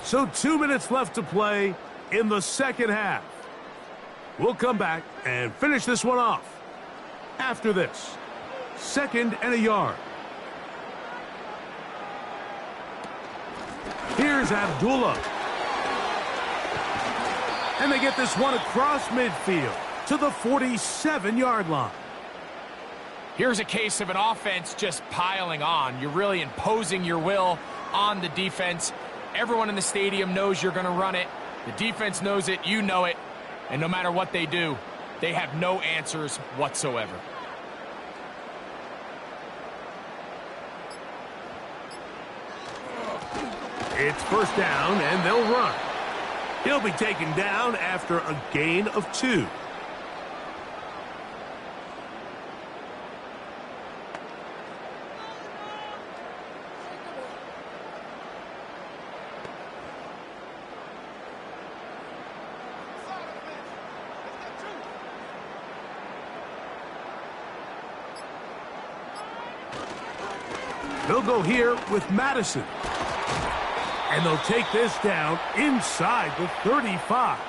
So 2 minutes left to play in the 2nd half. We'll come back and finish this one off after this. 2nd and a yard. Here's Abdullah. And they get this one across midfield to the 47-yard line. Here's a case of an offense just piling on. You're really imposing your will on the defense. Everyone in the stadium knows you're going to run it. The defense knows it, you know it, and no matter what they do, they have no answers whatsoever. It's 1st down, and they'll run. He'll be taken down after a gain of 2. They'll go here with Madison. And they'll take this down inside the 35.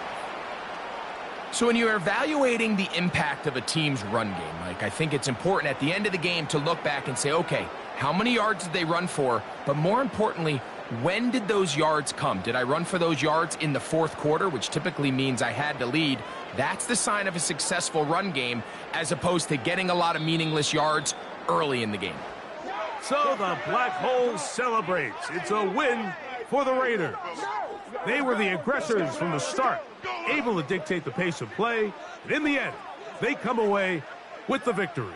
So when you're evaluating the impact of a team's run game, Mike, I think it's important at the end of the game to look back and say, okay, how many yards did they run for? But more importantly, when did those yards come? Did I run for those yards in the 4th quarter, which typically means I had to lead? That's the sign of a successful run game, as opposed to getting a lot of meaningless yards early in the game. So the Black Hole celebrates. It's a win for the Raiders. They were the aggressors from the start, able to dictate the pace of play, and in the end, they come away with the victory.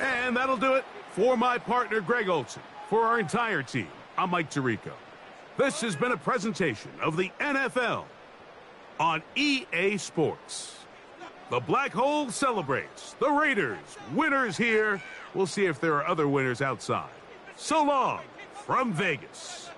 And that'll do it for my partner, Greg Olson. For our entire team, I'm Mike Tirico. This has been a presentation of the NFL on EA Sports. The Black Hole celebrates. The Raiders, winners here. We'll see if there are other winners outside. So long from Vegas.